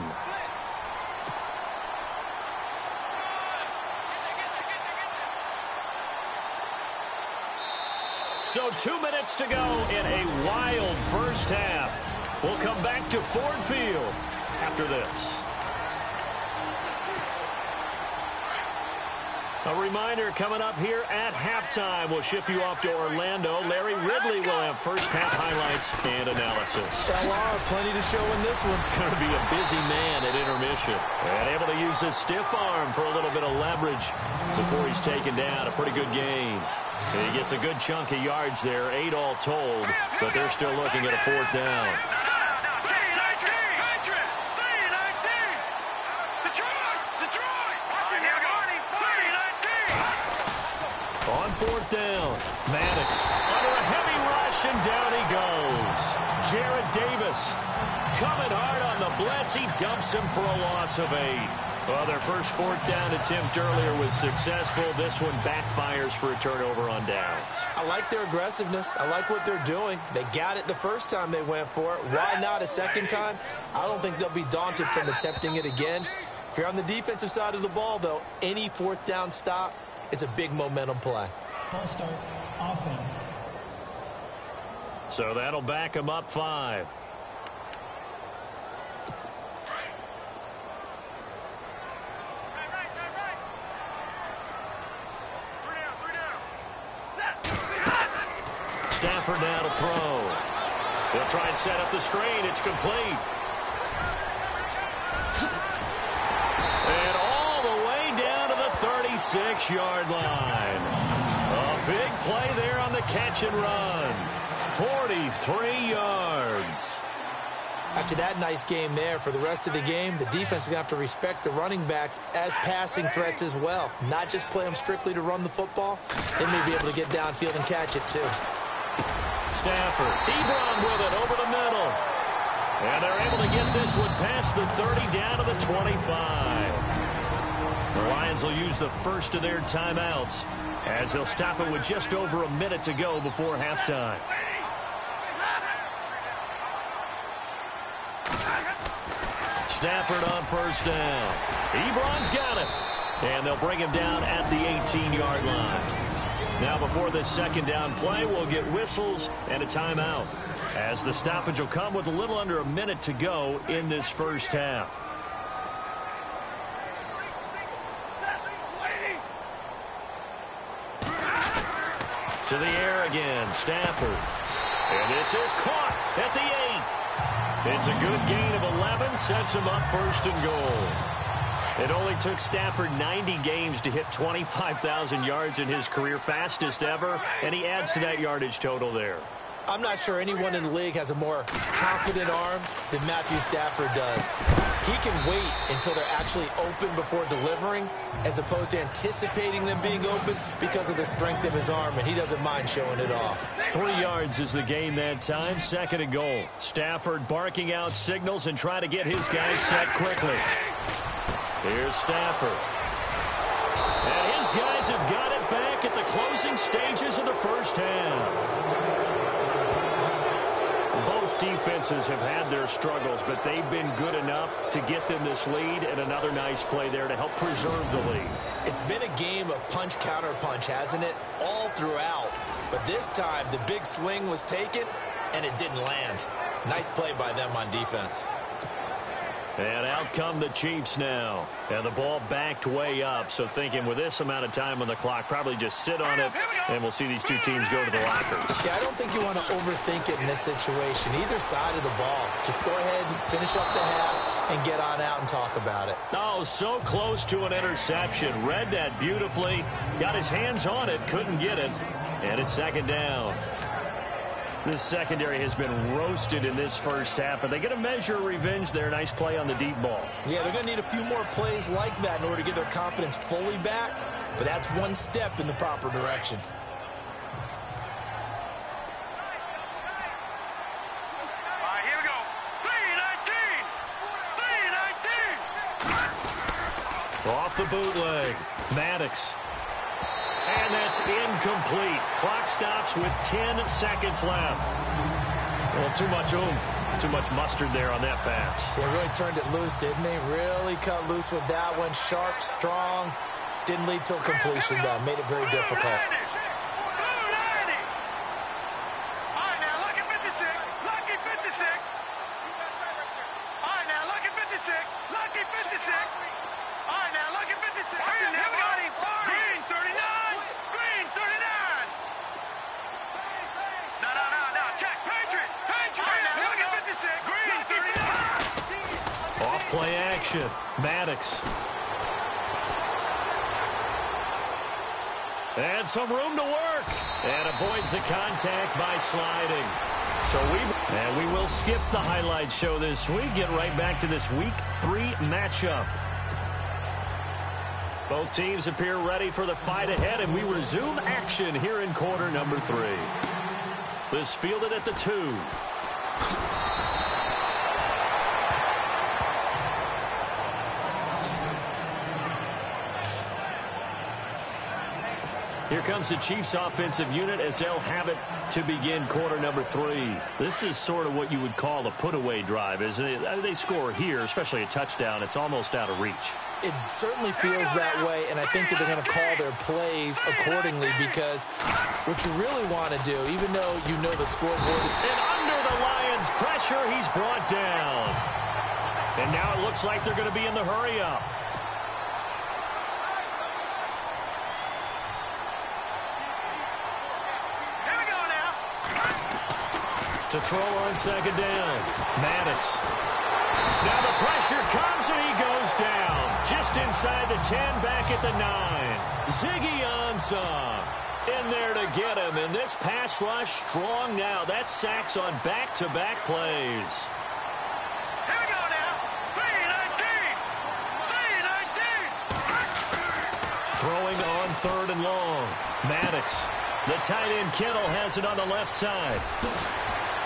So 2 minutes to go in a wild first half. We'll come back to Ford Field after this. A reminder coming up here at halftime. We'll ship you off to Orlando. Larry Ridley will have first-half highlights and analysis. Plenty to show in this one. Going to be a busy man at intermission. And able to use his stiff arm for a little bit of leverage before he's taken down. A pretty good gain. And he gets a good chunk of yards there, 8 all told, but they're still looking at a 4th down. On 4th down, Maddox under a heavy rush, and down he goes. Jarrad Davis coming hard on the blitz. He dumps him for a loss of 8. Well, their first 4th down attempt earlier was successful. This one backfires for a turnover on downs. I like their aggressiveness. I like what they're doing. They got it the first time they went for it. Why not a second time? I don't think they'll be daunted from attempting it again. If you're on the defensive side of the ball, though, any 4th down stop is a big momentum play. False start, offense. So that'll back him up 5. Stafford now to throw. They'll try and set up the screen. It's complete. And all the way down to the 36-yard line. A big play there on the catch and run. 43 yards. After that nice game there, for the rest of the game, the defense is going to have to respect the running backs as passing threats as well. Not just play them strictly to run the football. They may be able to get downfield and catch it, too. Stafford, Ebron with it over the middle. And they're able to get this one past the 30 down to the 25. The Lions will use the first of their timeouts as they'll stop it with just over a minute to go before halftime. Stafford on first down. Ebron's got it. And they'll bring him down at the 18-yard line. Now before this second down play, we'll get whistles and a timeout, as the stoppage will come with a little under a minute to go in this first half. To the air again, Stafford. And this is caught at the 8. It's a good gain of 11, sets him up 1st and goal. It only took Stafford 90 games to hit 25,000 yards in his career, fastest ever, and he adds to that yardage total there. I'm not sure anyone in the league has a more confident arm than Matthew Stafford does. He can wait until they're actually open before delivering, as opposed to anticipating them being open because of the strength of his arm, and he doesn't mind showing it off. 3 yards is the gain that time, 2nd and goal. Stafford barking out signals and trying to get his guys set quickly. Here's Stafford. And his guys have got it back at the closing stages of the first half. Both defenses have had their struggles, but they've been good enough to get them this lead, and another nice play there to help preserve the lead. It's been a game of punch-counter-punch, hasn't it? All throughout. But this time, the big swing was taken, and it didn't land. Nice play by them on defense. And out come the Chiefs now. And the ball backed way up. So thinking with this amount of time on the clock, probably just sit on it, and we'll see these two teams go to the lockers. Yeah, I don't think you want to overthink it in this situation. Either side of the ball. Just go ahead and finish up the half and get on out and talk about it. Oh, so close to an interception. Read that beautifully. Got his hands on it. Couldn't get it. And it's 2nd down. This secondary has been roasted in this first half, but they get a measure of revenge there. Nice play on the deep ball. Yeah, they're going to need a few more plays like that in order to get their confidence fully back, but that's one step in the proper direction. All right, here we go. 3-19. Off the bootleg. Maddox. And that's incomplete. Clock stops with 10 seconds left. Well, too much oomph, too much mustard there on that pass. They really turned it loose, didn't they? Really cut loose with that one. Sharp, strong. Didn't lead to a completion, though. Made it very difficult. All right, now look at 56. Lucky 56. All right, now look at 56. Lucky 56. All right, now look at 56. Here we go. Green action. Maddox. And some room to work. And avoids the contact by sliding. So we will skip the highlight show this week. Get right back to this Week 3 matchup. Both teams appear ready for the fight ahead, and we resume action here in quarter number 3. This fielded at the 2. Here comes the Chiefs offensive unit as they'll have it to begin quarter number 3. This is sort of what you would call a put-away drive, isn't it? They score here, especially a touchdown. It's almost out of reach. It certainly feels that way, and I think that they're going to call their plays accordingly because what you really want to do, even though you know the scoreboard. And under the Lions' pressure, he's brought down. And now it looks like they're going to be in the hurry-up. To throw on second down. Maddox. Now the pressure comes and he goes down. Just inside the 10, back at the 9. Ziggy Ansah in there to get him. And this pass rush strong now. That's sacks on back-to-back plays. Here we go now. 3-19. Throwing on third and long. Maddox. The tight end Kittle has it on the left side.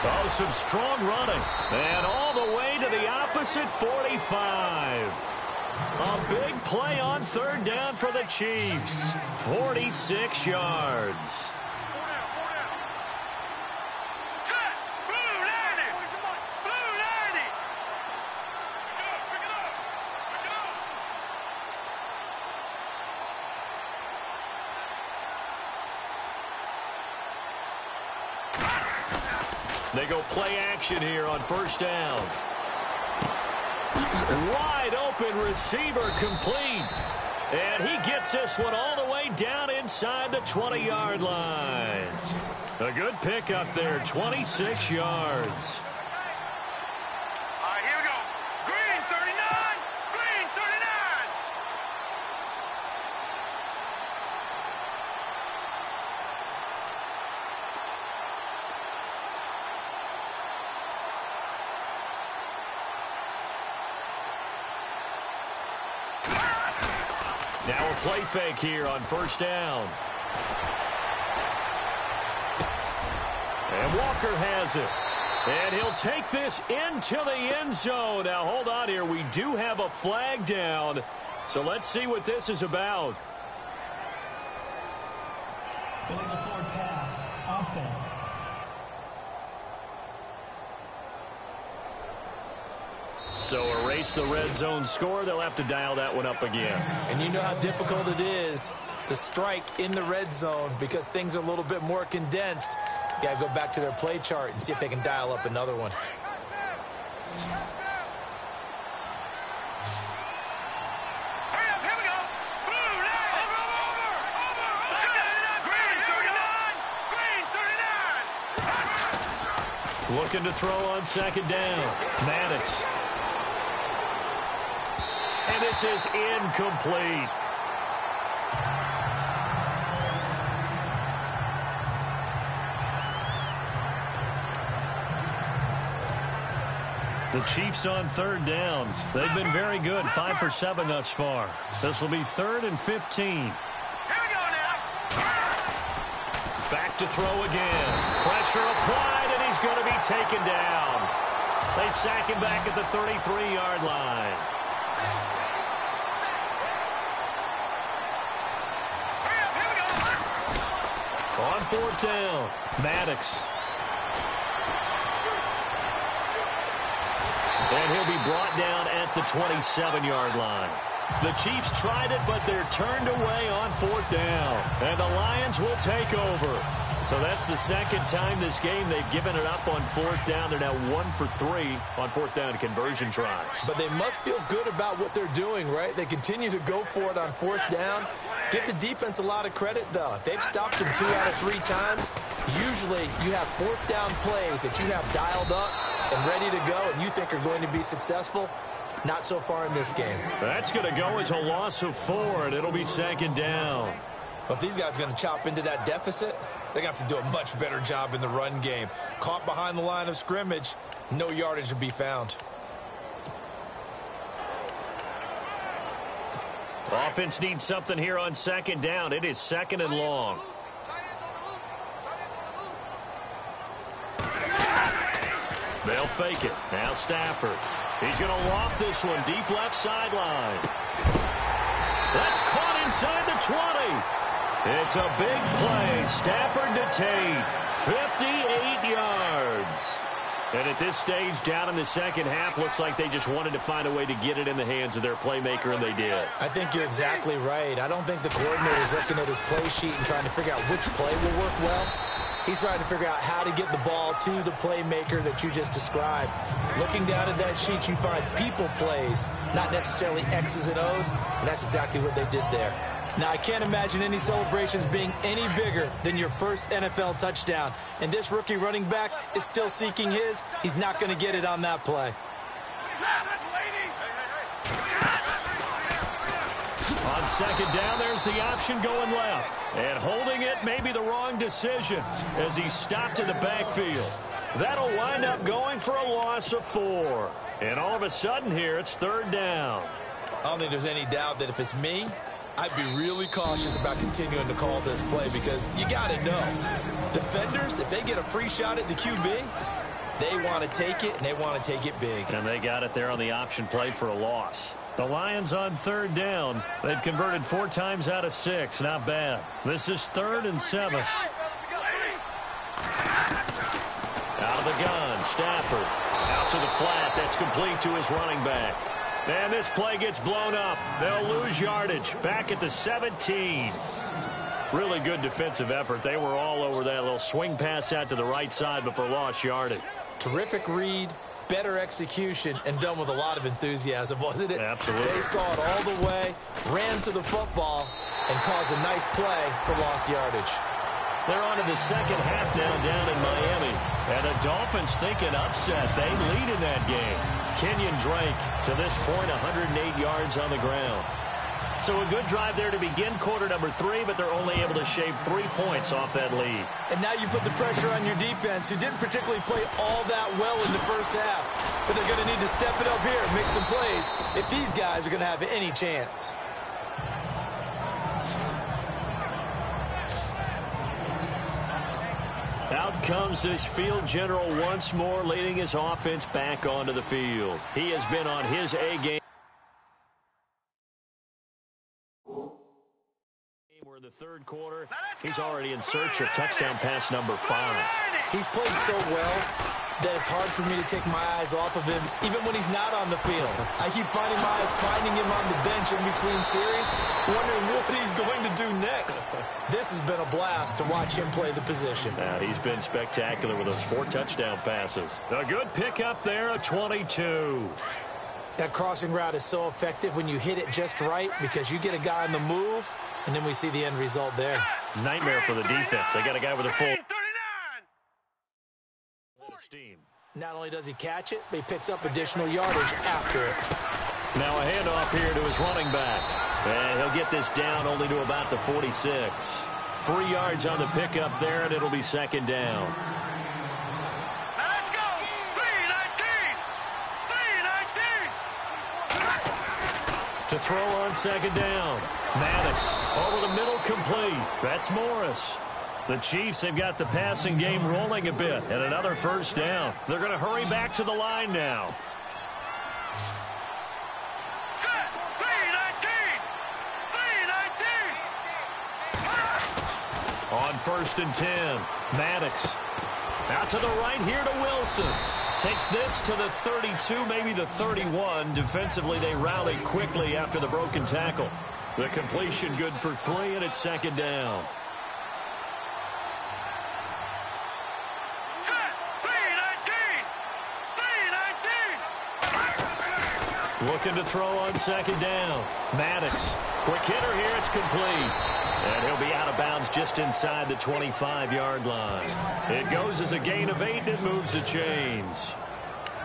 Oh, some strong running. And all the way to the opposite 45. A big play on third down for the Chiefs. 46 yards. They go play action here on first down. Wide open receiver complete. And he gets this one all the way down inside the 20-yard line. A good pickup there, 26 yards. All right, here we go. Green 39. Green 39. Now a play fake here on first down. And Walker has it. And he'll take this into the end zone. Now hold on here. We do have a flag down. So let's see what this is about. Illegal forward pass. Offense. So erase the red zone score. They'll have to dial that one up again. And you know how difficult it is to strike in the red zone because things are a little bit more condensed. You got to go back to their play chart and see if they can dial up another one. Hurry up, here we go. Blue line. Over. Green 39. Green 39. Looking to throw on second down. Maddox. And this is incomplete. The Chiefs on third down. They've been very good, 5 for 7 thus far. This will be 3rd and 15. Here we go now. Back to throw again. Pressure applied, and he's going to be taken down. They sack him back at the 33-yard line. On fourth down, Maddox. And he'll be brought down at the 27-yard line. The Chiefs tried it, but they're turned away on fourth down. And the Lions will take over. So that's the second time this game they've given it up on fourth down. They're now 1 for 3 on fourth down conversion tries. But they must feel good about what they're doing, right? They continue to go for it on fourth down. Give the defense a lot of credit, though. They've stopped them 2 out of 3 times. Usually you have fourth down plays that you have dialed up and ready to go and you think are going to be successful. Not so far in this game. That's going to go as a loss of 4, and it'll be second down. Well, if these guys are going to chop into that deficit, they got to do a much better job in the run game. Caught behind the line of scrimmage, no yardage to be found. Offense needs something here on second down. It is second and long. They'll fake it. Now Stafford. He's going to loft this one deep left sideline. That's caught inside the 20. It's a big play. Stafford to Tate. 58 yards. And at this stage, down in the second half, looks like they just wanted to find a way to get it in the hands of their playmaker, and they did. I think you're exactly right. I don't think the coordinator is looking at his play sheet and trying to figure out which play will work well. He's trying to figure out how to get the ball to the playmaker that you just described. Looking down at that sheet, you find people plays, not necessarily X's and O's, and that's exactly what they did there. Now, I can't imagine any celebrations being any bigger than your first NFL touchdown. And this rookie running back is still seeking his. He's not going to get it on that play. On second down, there's the option going left. And holding it may be the wrong decision as he stopped in the backfield. That'll wind up going for a loss of 4. And all of a sudden here, it's third down. I don't think there's any doubt that if it's me, I'd be really cautious about continuing to call this play because you got to know, defenders, if they get a free shot at the QB, they want to take it, and they want to take it big. And they got it there on the option play for a loss. The Lions on third down. They've converted 4 times out of 6. Not bad. This is 3rd and 7. Out of the gun, Stafford. Out to the flat. That's complete to his running back. And this play gets blown up. They'll lose yardage. Back at the 17. Really good defensive effort. They were all over that little swing pass out to the right side before lost yardage. Terrific read, better execution, and done with a lot of enthusiasm, wasn't it? Absolutely. They saw it all the way, ran to the football, and caused a nice play for lost yardage. They're on to the second half now down in Miami. And the Dolphins think an upset. They lead in that game. Kenyon Drake, to this point, 108 yards on the ground. So a good drive there to begin quarter number 3, but they're only able to shave 3 points off that lead. And now you put the pressure on your defense, who didn't particularly play all that well in the first half. But they're going to need to step it up here and make some plays if these guys are going to have any chance. Out comes this field general once more, leading his offense back onto the field. He has been on his A game. We're in the third quarter. He's already in search of touchdown pass number 5. He's played so well that it's hard for me to take my eyes off of him, even when he's not on the field. I keep finding my eyes finding him on the bench in between series, wondering what he's going to do next. This has been a blast to watch him play the position. He's been spectacular with those 4 touchdown passes. A good pickup there, a 22. That crossing route is so effective when you hit it just right because you get a guy on the move, and then we see the end result there. Nightmare for the defense. They got a guy with a full steam. Not only does he catch it, but he picks up additional yardage after it. Now a handoff here to his running back. And he'll get this down only to about the 46. 3 yards on the pickup there, and it'll be second down. Now let's go. 3-19. To throw on second down. Maddox over the middle, complete. That's Morris. The Chiefs have got the passing game rolling a bit, and another first down. They're going to hurry back to the line now. Set. 3-19. On 1st and 10, Maddox. Out to the right here to Wilson. Takes this to the 32, maybe the 31. Defensively, they rally quickly after the broken tackle. The completion good for 3, and it's second down. Looking to throw on second down. Maddox. Quick hitter here. It's complete. And he'll be out of bounds just inside the 25-yard line. It goes as a gain of 8, and it moves the chains.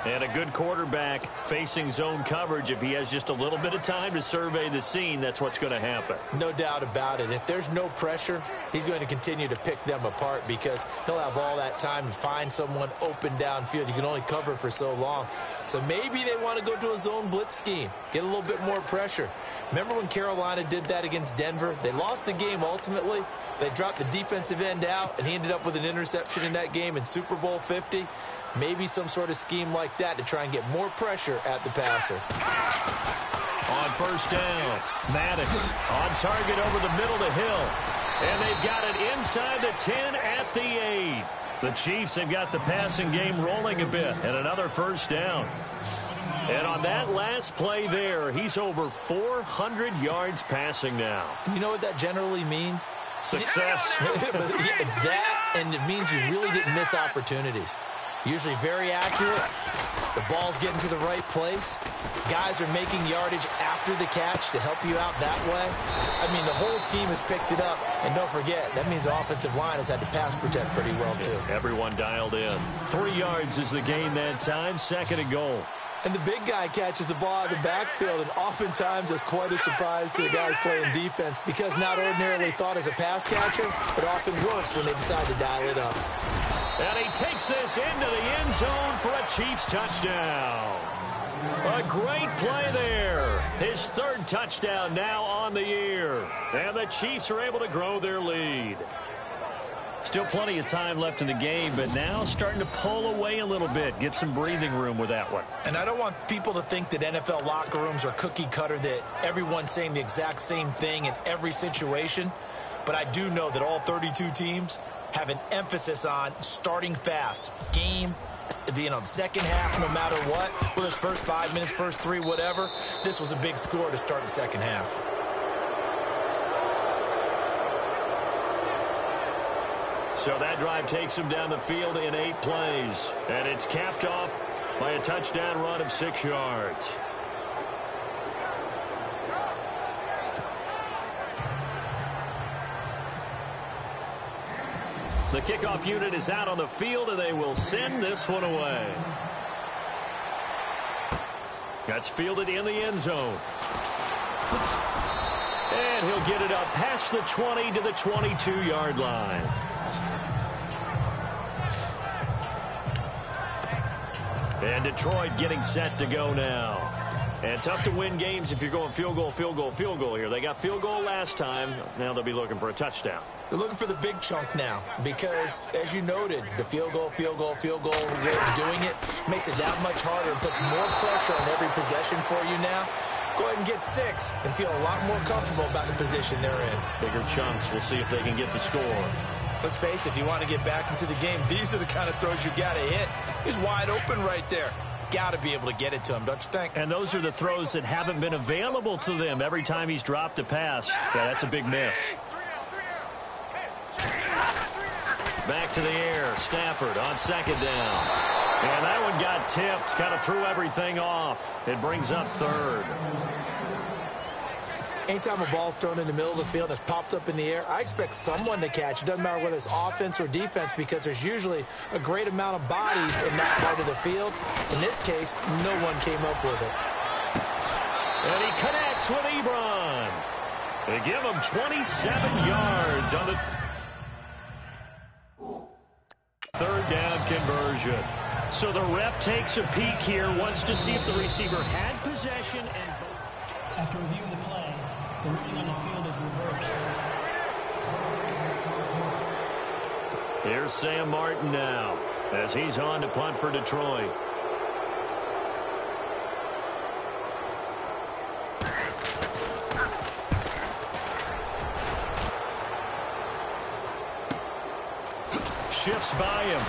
And a good quarterback facing zone coverage, if he has just a little bit of time to survey the scene, that's what's going to happen. No doubt about it. If there's no pressure, he's going to continue to pick them apart because he'll have all that time to find someone open downfield. You can only cover for so long. So maybe they want to go to a zone blitz scheme, get a little bit more pressure. Remember when Carolina did that against Denver? They lost the game ultimately. They dropped the defensive end out, and he ended up with an interception in that game in Super Bowl 50. Maybe some sort of scheme like that to try and get more pressure at the passer. On first down, Maddox on target over the middle to Hill. And they've got it inside the 10 at the 8. The Chiefs have got the passing game rolling a bit, and another first down. And on that last play there, he's over 400 yards passing now. You know what that generally means? Success. That, and it means you really didn't miss opportunities. Usually very accurate. The ball's getting to the right place. Guys are making yardage after the catch to help you out that way. I mean, the whole team has picked it up. And don't forget, that means the offensive line has had to pass protect pretty well, too. Everyone dialed in. 3 yards is the gain that time. 2nd and goal. And the big guy catches the ball out of the backfield, and oftentimes it's quite a surprise to the guys playing defense because not ordinarily thought as a pass catcher, it often works when they decide to dial it up. And he takes this into the end zone for a Chiefs touchdown. A great play there. His 3rd touchdown now on the year. And the Chiefs are able to grow their lead. Still plenty of time left in the game, but now starting to pull away a little bit. Get some breathing room with that one. And I don't want people to think that NFL locker rooms are cookie cutter, that everyone's saying the exact same thing in every situation. But I do know that all 32 teams have an emphasis on starting fast. Game, the second half, no matter what. Whether it's first 5 minutes, first 3, whatever. This was a big score to start the second half. So that drive takes him down the field in 8 plays. And it's capped off by a touchdown run of 6 yards. The kickoff unit is out on the field, and they will send this one away. That's fielded in the end zone. And he'll get it up past the 20 to the 22-yard line. And Detroit getting set to go now. And tough to win games if you're going field goal, field goal, field goal here. They got field goal last time. Now they'll be looking for a touchdown. They're looking for the big chunk now because, as you noted, the field goal, field goal, field goal way of doing it makes it that much harder and puts more pressure on every possession for you now. Go ahead and get 6 and feel a lot more comfortable about the position they're in. Bigger chunks. We'll see if they can get the score. Let's face it, if you want to get back into the game, these are the kind of throws you got to hit. He's wide open right there. Got to be able to get it to him, don't you think? And those are the throws that haven't been available to them every time he's dropped a pass. Yeah, that's a big miss. Back to the air. Stafford on 2nd down. And that one got tipped. Kind of threw everything off. It brings up 3rd. Anytime a ball's thrown in the middle of the field that's popped up in the air, I expect someone to catch. It doesn't matter whether it's offense or defense because there's usually a great amount of bodies in that part of the field. In this case, no one came up with it. And he connects with Ebron. They give him 27 yards on the 3rd down conversion. So the ref takes a peek here, wants to see if the receiver had possession. And after reviewing the play, the ruling on the field is reversed. Here's Sam Martin now as he's on to punt for Detroit. Shifts by him.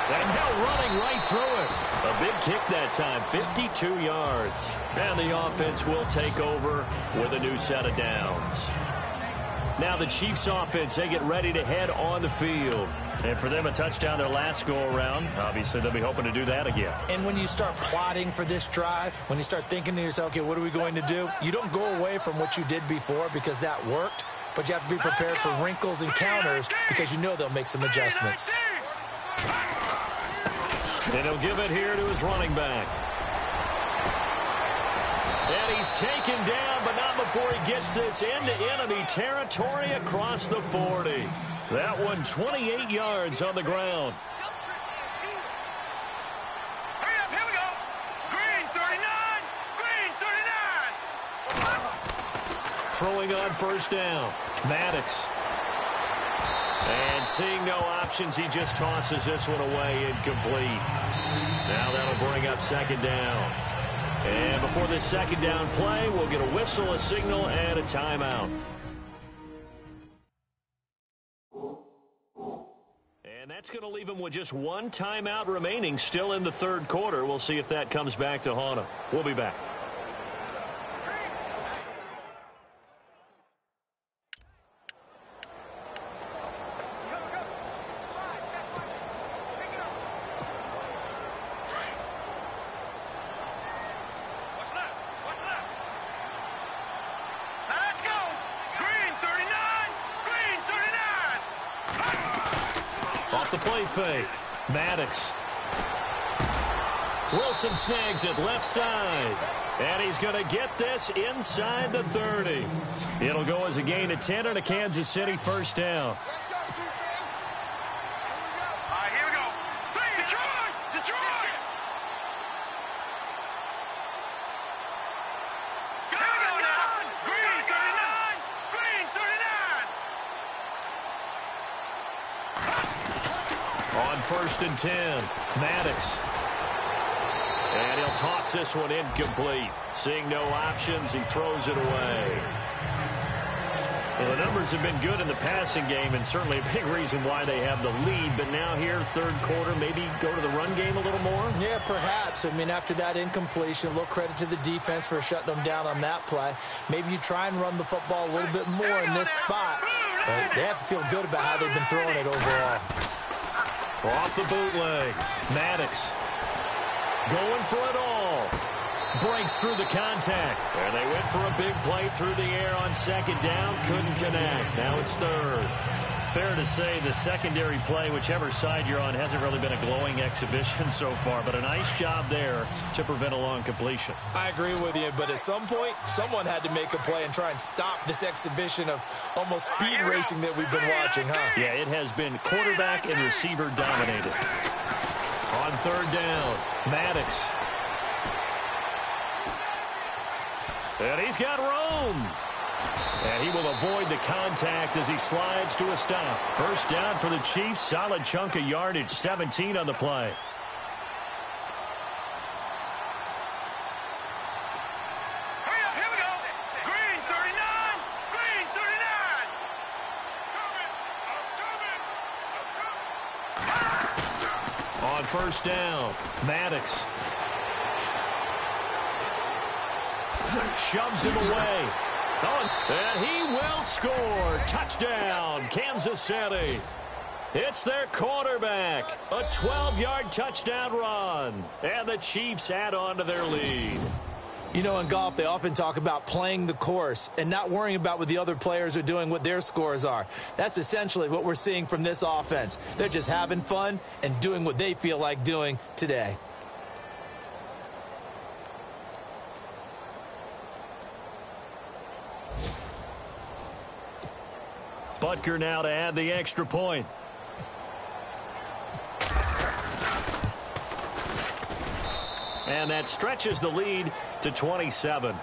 And now running right through it. A big kick that time, 52 yards. And the offense will take over with a new set of downs. Now the Chiefs offense, they get ready to head on the field. And for them, a touchdown their last go-around. Obviously, they'll be hoping to do that again. And when you start plotting for this drive, when you start thinking to yourself, okay, what are we going to do? You don't go away from what you did before because that worked. But you have to be prepared for wrinkles and counters because you know they'll make some adjustments. And he'll give it here to his running back. And he's taken down, but not before he gets this into enemy territory across the 40. That one 28 yards on the ground. Hurry up, here we go. Green 39, green 39. Throwing on first down. Maddox. And seeing no options, he just tosses this one away, incomplete. Now that'll bring up second down. And before this second down play, we'll get a whistle, a signal, and a timeout. And that's going to leave him with just one timeout remaining, still in the third quarter. We'll see if that comes back to haunt him. We'll be back. Fake. Maddox. Wilson snags it left side. And he's going to get this inside the 30. It'll go as a gain of 10 and a Kansas City first down. All right, here we go. Detroit! Detroit! Here we go now. Green 39, green 39. On first and 10, Maddox. And he'll toss this one incomplete. Seeing no options, he throws it away. Well, the numbers have been good in the passing game, and certainly a big reason why they have the lead. But now here, third quarter, maybe go to the run game a little more? Yeah, perhaps. I mean, after that incompletion, a little credit to the defense for shutting them down on that play. Maybe you try and run the football a little bit more in this spot. But they have to feel good about how they've been throwing it overall. Off the bootleg. Maddox going for it all. Breaks through the contact. And they went for a big play through the air on second down. Couldn't connect. Now it's third. Fair to say the secondary play, whichever side you're on, hasn't really been a glowing exhibition so far. But a nice job there to prevent a long completion. I agree with you, but at some point, someone had to make a play and try and stop this exhibition of almost speed racing that we've been watching, huh? Yeah, it has been quarterback and receiver dominated. On third down, Maddox. And he's got room. And he will avoid the contact as he slides to a stop. First down for the Chiefs. Solid chunk of yardage. 17 on the play. Hurry up, here we go. Green 39, green 39. On first down, Maddox. Shoves him away. Oh, and he will score. Touchdown, Kansas City. It's their quarterback. A 12-yard touchdown run. And the Chiefs add on to their lead. You know, in golf, they often talk about playing the course and not worrying about what the other players are doing, what their scores are. That's essentially what we're seeing from this offense. They're just having fun and doing what they feel like doing today. Butker now to add the extra point. And that stretches the lead to 27.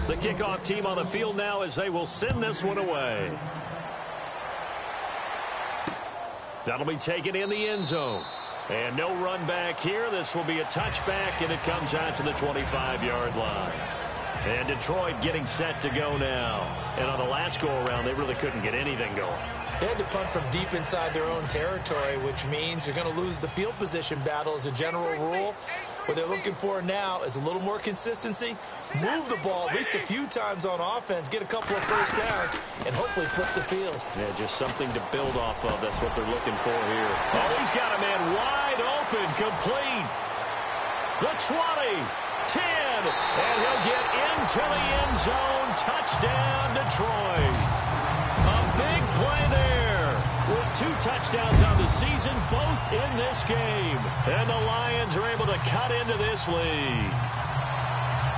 The kickoff team on the field now as they will send this one away. That'll be taken in the end zone. And no run back here. This will be a touchback, and it comes out to the 25-yard line. And Detroit getting set to go now. And on the last go-around, they really couldn't get anything going. They had to punt from deep inside their own territory, which means you're going to lose the field position battle as a general rule. What they're looking for now is a little more consistency, move the ball at least a few times on offense, get a couple of first downs, and hopefully flip the field. Yeah, just something to build off of. That's what they're looking for here. Oh, he's got a man wide open, complete. The 20. 10. And he'll get into the end zone. Touchdown, Detroit. A big play there. With 2 touchdowns on the season, both in this game. And the Lions are able to cut into this lead.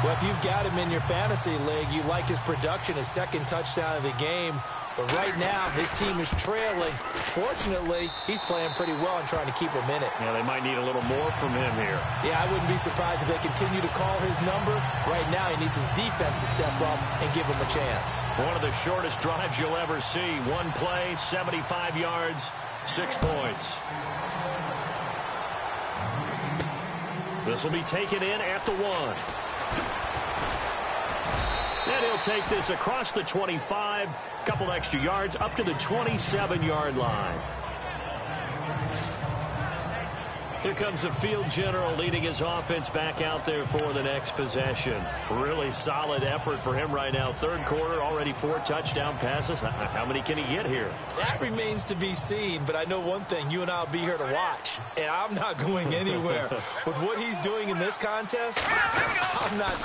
Well, if you've got him in your fantasy league, you like his production, his 2nd touchdown of the game. But right now, his team is trailing. Fortunately, he's playing pretty well and trying to keep him in it. Yeah, they might need a little more from him here. Yeah, I wouldn't be surprised if they continue to call his number. Right now, he needs his defense to step up and give him a chance. One of the shortest drives you'll ever see. 1 play, 75 yards, 6 points. This will be taken in at the 1. And he'll take this across the 25, couple extra yards, up to the 27-yard line. Here comes the field general leading his offense back out there for the next possession. Really solid effort for him right now. 3rd quarter, already 4 touchdown passes. How many can he get here? That remains to be seen, but I know one thing. You and I will be here to watch, and I'm not going anywhere. With what he's doing in this contest, I'm not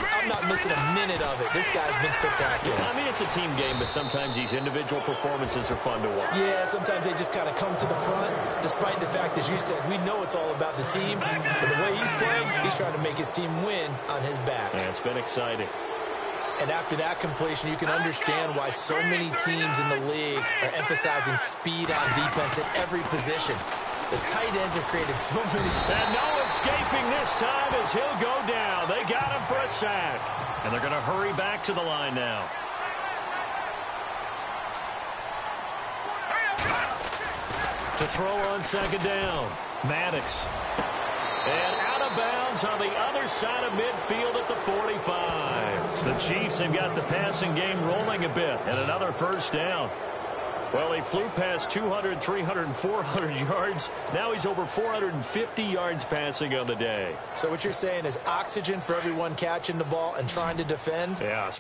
missing a minute of it. This guy's been spectacular. I mean, it's a team game, but sometimes these individual performances are fun to watch. Yeah, sometimes they just kind of come to the front, despite the fact, as you said, we know it's all about the team, but the way he's playing, he's trying to make his team win on his back. Yeah, it's been exciting. And after that completion, you can understand why so many teams in the league are emphasizing speed on defense at every position. The tight ends have created so many. And no escaping this time as he'll go down. They got him for a sack. And they're going to hurry back to the line now. To throw on 2nd down. Maddox. And out of bounds on the other side of midfield at the 45. The Chiefs have got the passing game rolling a bit. And another 1st down. Well, he flew past 200, 300, and 400 yards. Now he's over 450 yards passing on the day. So what you're saying is oxygen for everyone catching the ball and trying to defend? Yeah.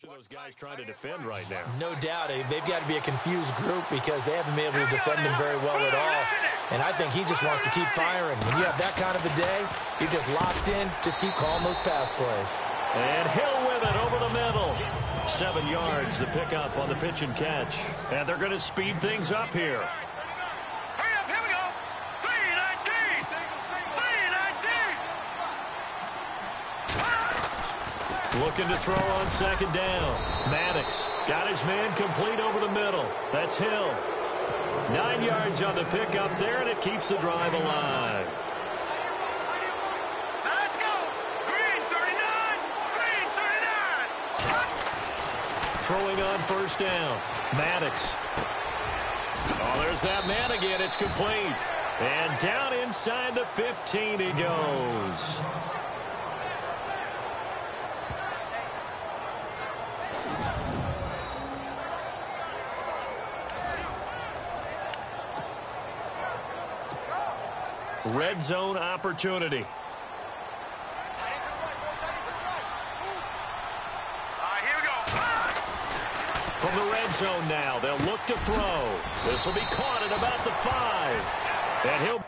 Those guys trying to defend right now. No doubt. They've got to be a confused group because they haven't been able to defend him very well at all. And I think he just wants to keep firing. When you have that kind of a day, you're just locked in. Just keep calling those pass plays. And Hill with it over the middle. 7 yards to pick up on the pitch and catch. And they're going to speed things up here. Hurry up, here we go. 319. 319. Looking to throw on 2nd down. Maddox got his man complete over the middle. That's Hill. 9 yards on the pickup there, and it keeps the drive alive. Let's go. Green 39. Green 39. Throwing on 1st down. Maddox. Oh, there's that man again. It's complete. And down inside the 15 he goes. Red zone opportunity. Here we go. From the red zone now, they'll look to throw. This will be caught at about the 5. And he'll...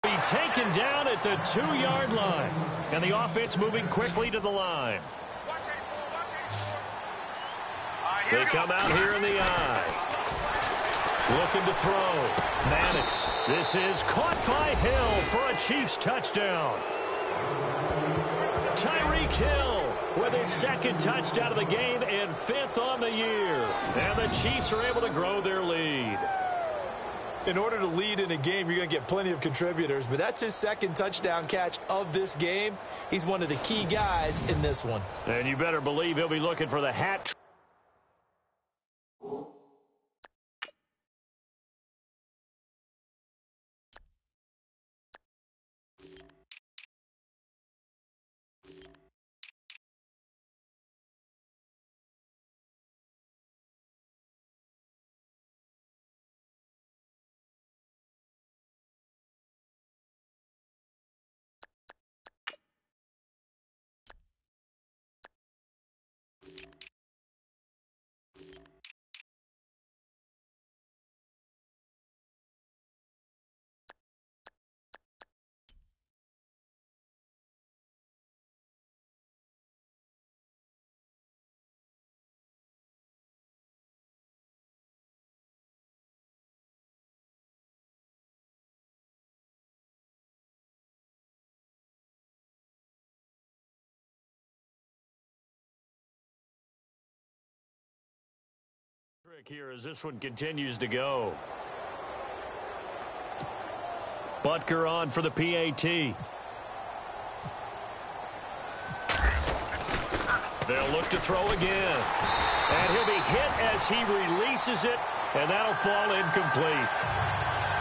be taken down at the 2-yard line. And the offense moving quickly to the line. They come out here in the eye. Looking to throw. Maddox. This is caught by Hill for a Chiefs touchdown. Tyreek Hill with his second touchdown of the game and 5th on the year. And the Chiefs are able to grow their lead. In order to lead in a game, you're going to get plenty of contributors, but that's his second touchdown catch of this game. He's one of the key guys in this one. And you better believe he'll be looking for the hat trick. Here as this one continues to go. Butker on for the PAT. They'll look to throw again. And he'll be hit as he releases it, and that'll fall incomplete.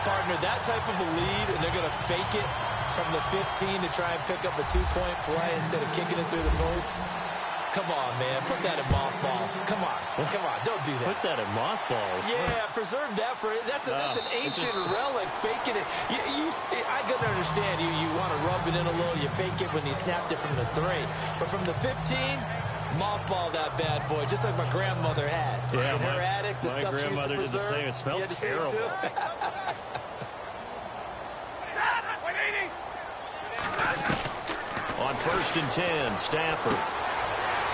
Partner, that type of a lead, and they're going to fake it from the 15 to try and pick up a 2-point play instead of kicking it through the post. Come on, man. Put that in mothballs. Come on. Come on. Don't do that. Put that in mothballs. Yeah, preserve that for it. That's an ancient relic, faking it. I can understand you want to rub it in a little. You fake it when you snapped it from the 3. But from the 15, mothball that bad boy, just like my grandmother had. Yeah, in her attic, the stuff she used to preserve. Did the same. It smelled terrible. On 1st and 10, Stafford.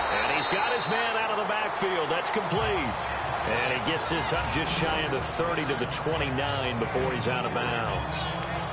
And he's got his man out of the backfield. That's complete. And he gets this up just shy of the 30 to the 29 before he's out of bounds.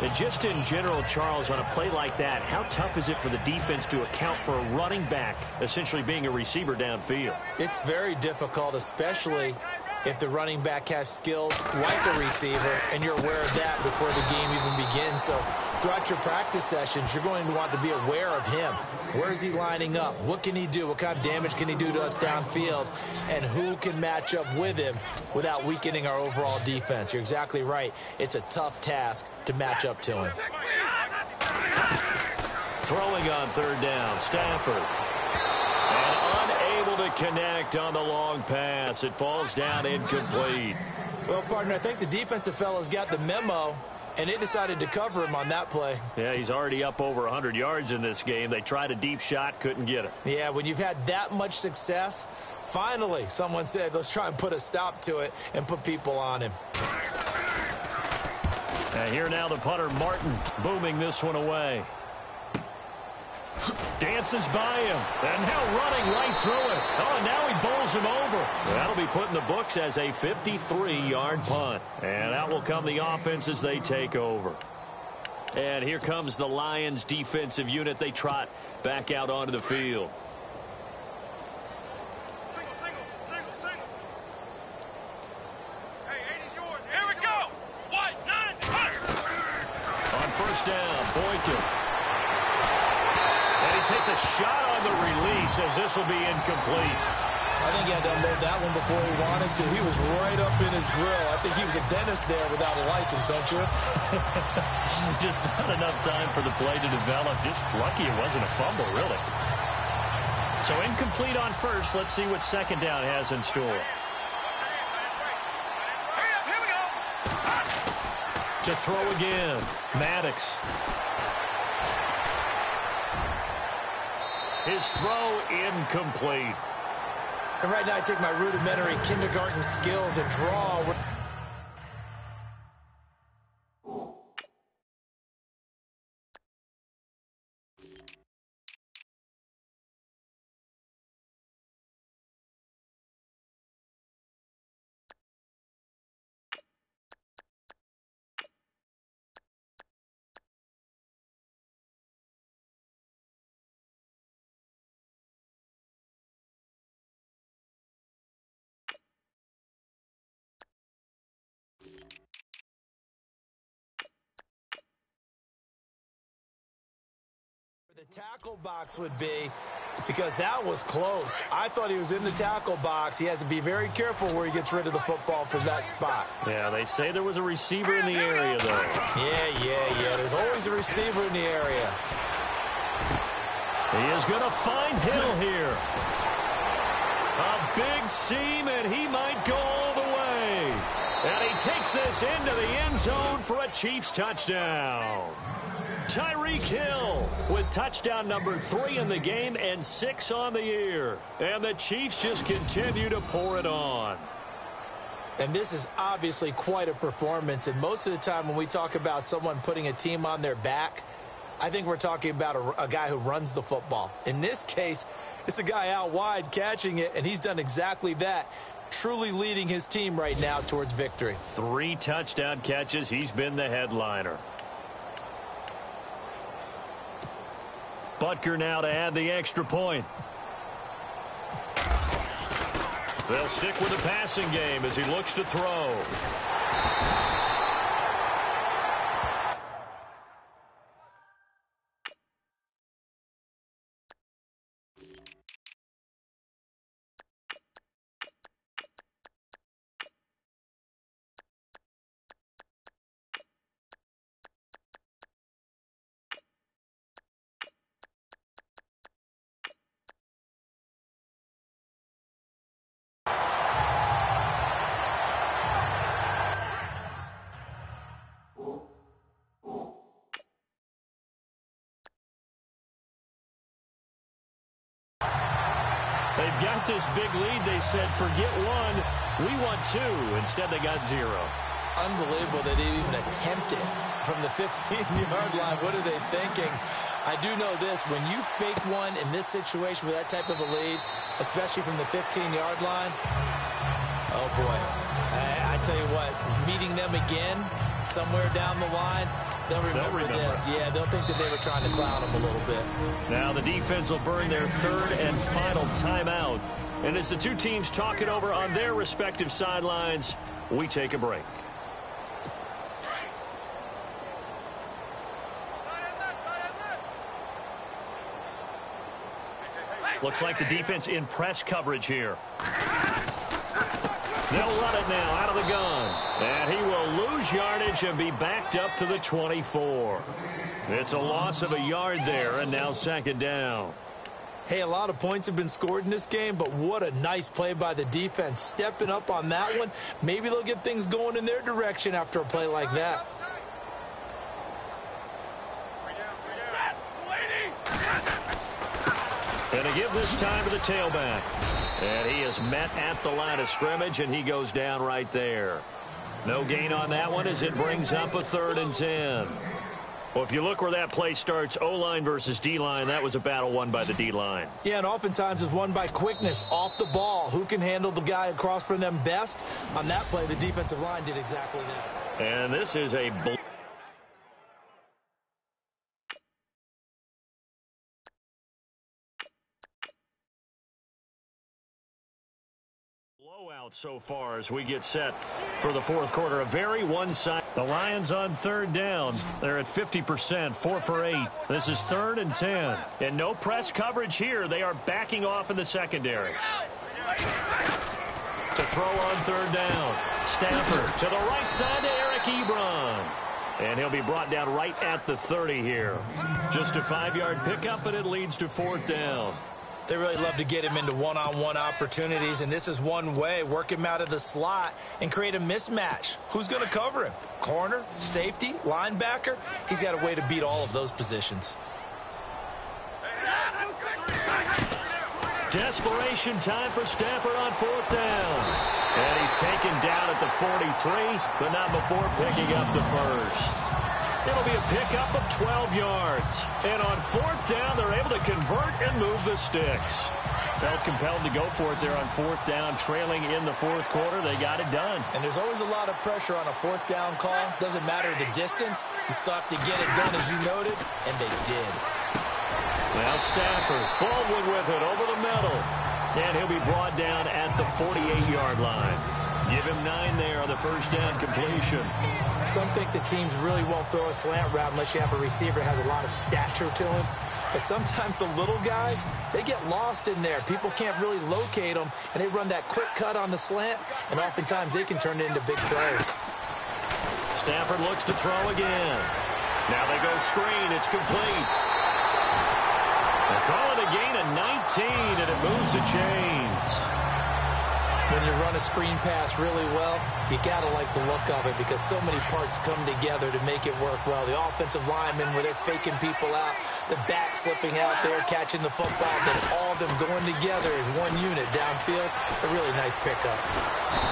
And just in general, Charles, on a play like that, how tough is it for the defense to account for a running back essentially being a receiver downfield? It's very difficult, especially if the running back has skills like a receiver, and you're aware of that before the game even begins. So throughout your practice sessions, you're going to want to be aware of him. Where is he lining up? What can he do? What kind of damage can he do to us downfield? And who can match up with him without weakening our overall defense? You're exactly right. It's a tough task to match up to him. Throwing on 3rd down, Stafford. And unable to connect on the long pass. It falls down incomplete. Well, partner, I think the defensive fellas got the memo, and they decided to cover him on that play. Yeah, he's already up over 100 yards in this game. They tried a deep shot, couldn't get it. Yeah, when you've had that much success, finally someone said, let's try and put a stop to it and put people on him. And here now the punter, Martin, booming this one away. Dances by him, and now running right through it. Oh, and now he bowls him over. That'll be put in the books as a 53-yard punt. And out will come the offense as they take over. And here comes the Lions defensive unit. They trot back out onto the field. Single. Hey, 80's yours. Here we go. White, 9, On 1st down, Boykin. And he takes a shot on the release as this will be incomplete. I think he had to unload that one before he wanted to. He was right up in his grill. I think he was a dentist there without a license, don't you? Just not enough time for the play to develop. Just lucky it wasn't a fumble, really. So incomplete on 1st. Let's see what 2nd down has in store. Here we go. To throw again, Maddox. His throw incomplete. And right now I take my rudimentary kindergarten skills and draw. the tackle box would be, because that was close. I thought he was in the tackle box. He has to be very careful where he gets rid of the football from that spot. Yeah, they say there was a receiver in the area, though. Yeah. There's always a receiver in the area. He is going to find Hill here. A big seam, and he might go all the way. And he takes this into the end zone for a Chiefs touchdown. Tyreek Hill with touchdown number 3 in the game and 6 on the year. And the Chiefs just continue to pour it on. And this is obviously quite a performance. And most of the time when we talk about someone putting a team on their back, I think we're talking about a guy who runs the football. In this case, it's a guy out wide catching it, and he's done exactly that, truly leading his team right now towards victory. 3 touchdown catches. He's been the headliner. Butker now to add the extra point. They'll stick with the passing game as he looks to throw. They've got this big lead. They said, forget 1, we want 2. Instead, they got 0. Unbelievable that they even attempted from the 15-yard line. What are they thinking? I do know this. When you fake one in this situation with that type of a lead, especially from the 15-yard line, oh, boy. I tell you what, meeting them again somewhere down the line, they'll remember this. Yeah, they'll think that they were trying to clown them a little bit. Now the defense will burn their 3rd and final timeout. And as the two teams talk it over on their respective sidelines, we take a break. Looks like the defense in press coverage here. They'll run it now out of the gun. And he will lose yardage and be backed up to the 24. It's a loss of a yard there, and now 2nd down. Hey, a lot of points have been scored in this game, but what a nice play by the defense. Stepping up on that one. Maybe they'll get things going in their direction after a play like that. And to give this time to the tailback. And he is met at the line of scrimmage, and he goes down right there. No gain on that one as it brings up a 3rd and 10. Well, if you look where that play starts, O-line versus D-line, that was a battle won by the D-line. Yeah, and oftentimes it's won by quickness off the ball. Who can handle the guy across from them best? On that play, the defensive line did exactly that. And this is a blowout so far as we get set for the 4th quarter. A very one-sided. The Lions on 3rd down. They're at 50%, 4 for 8. This is 3rd and 10. And no press coverage here. They are backing off in the secondary. To throw on 3rd down. Stafford to the right side to Eric Ebron. And he'll be brought down right at the 30 here. Just a 5-yard pickup, and it leads to 4th down. They really love to get him into one-on-one opportunities, and this is one way. Work him out of the slot and create a mismatch. Who's going to cover him? Corner, safety, linebacker? He's got a way to beat all of those positions. Desperation time for Stafford on 4th down. And he's taken down at the 43, but not before picking up the 1st. It'll be a pickup of 12 yards. And on 4th down, they're able to convert and move the sticks. Felt compelled to go for it there on 4th down, trailing in the 4th quarter. They got it done. And there's always a lot of pressure on a 4th down call. Doesn't matter the distance. You still have to get it done, as you noted, and they did. Now Stafford, Baldwin with it over the middle. And he'll be brought down at the 48-yard line. Give him 9 there on the 1st down completion. Some think the teams really won't throw a slant route unless you have a receiver that has a lot of stature to him. But sometimes the little guys, they get lost in there. People can't really locate them, and they run that quick cut on the slant, and oftentimes they can turn it into big plays. Stafford looks to throw again. Now they go screen. It's complete. They call it a gain of 19, and it moves the chains. When you run a screen pass really well, you got to like the look of it because so many parts come together to make it work well. The offensive linemen where they're faking people out, the back slipping out there, catching the football, then all of them going together as one unit downfield. A really nice pickup.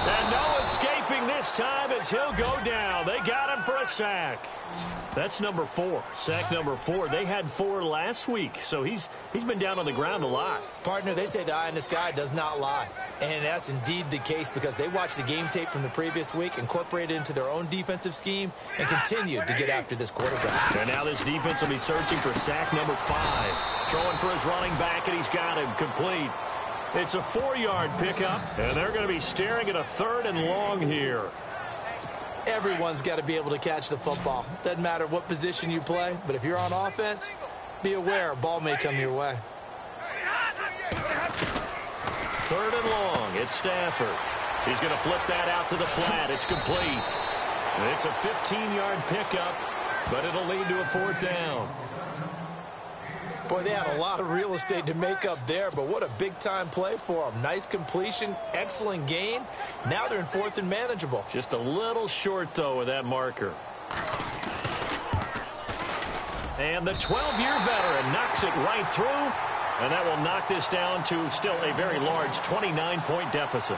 And no escaping this time as he'll go down. They got him for a sack. That's number 4. Sack number 4. They had 4 last week, so he's been down on the ground a lot. Partner, they say the eye in the sky does not lie. And that's indeed the case because they watched the game tape from the previous week, incorporated it into their own defensive scheme, and continued to get after this quarterback. And now this defense will be searching for sack number 5. Throwing for his running back, and he's got him complete. It's a 4-yard pickup, and they're going to be staring at a 3rd and long here. Everyone's got to be able to catch the football. Doesn't matter what position you play, but if you're on offense, be aware a ball may come your way. 3rd and long. It's Stafford. He's going to flip that out to the flat. It's complete. It's a 15-yard pickup, but it'll lead to a 4th down. Boy, they had a lot of real estate to make up there, but what a big-time play for them. Nice completion, excellent gain. Now they're in 4th and manageable. Just a little short, though, with that marker. And the 12-year veteran knocks it right through, and that will knock this down to still a very large 29-point deficit.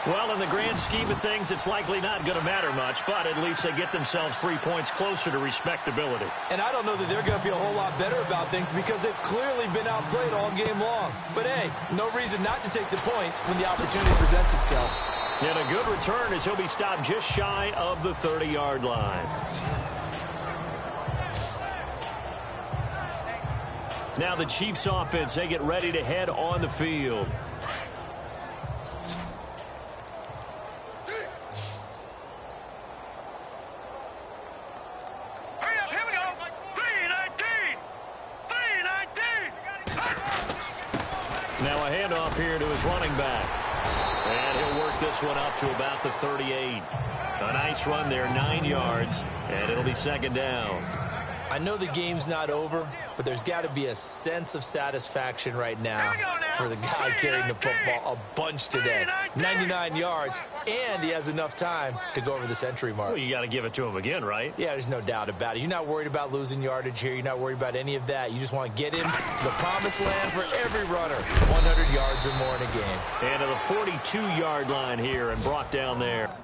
Well, in the grand scheme of things, it's likely not going to matter much, but at least they get themselves 3 points closer to respectability. And I don't know that they're going to feel a whole lot better about things because they've clearly been outplayed all game long. But, hey, no reason not to take the points when the opportunity presents itself. And a good return as he'll be stopped just shy of the 30-yard line. Now the Chiefs offense, they get ready to head on the field. Now a handoff here to his running back. And he'll work this one up to about the 38. A nice run there, 9 yards, and it'll be 2nd down. I know the game's not over, but there's got to be a sense of satisfaction right now for the guy carrying the football a bunch today. 99 yards, and he has enough time to go over the century mark. Well, you got to give it to him again, right? Yeah, there's no doubt about it. You're not worried about losing yardage here. You're not worried about any of that. You just want to get him to the promised land for every runner. 100 yards or more in a game. And to the 42-yard line here and brought down there.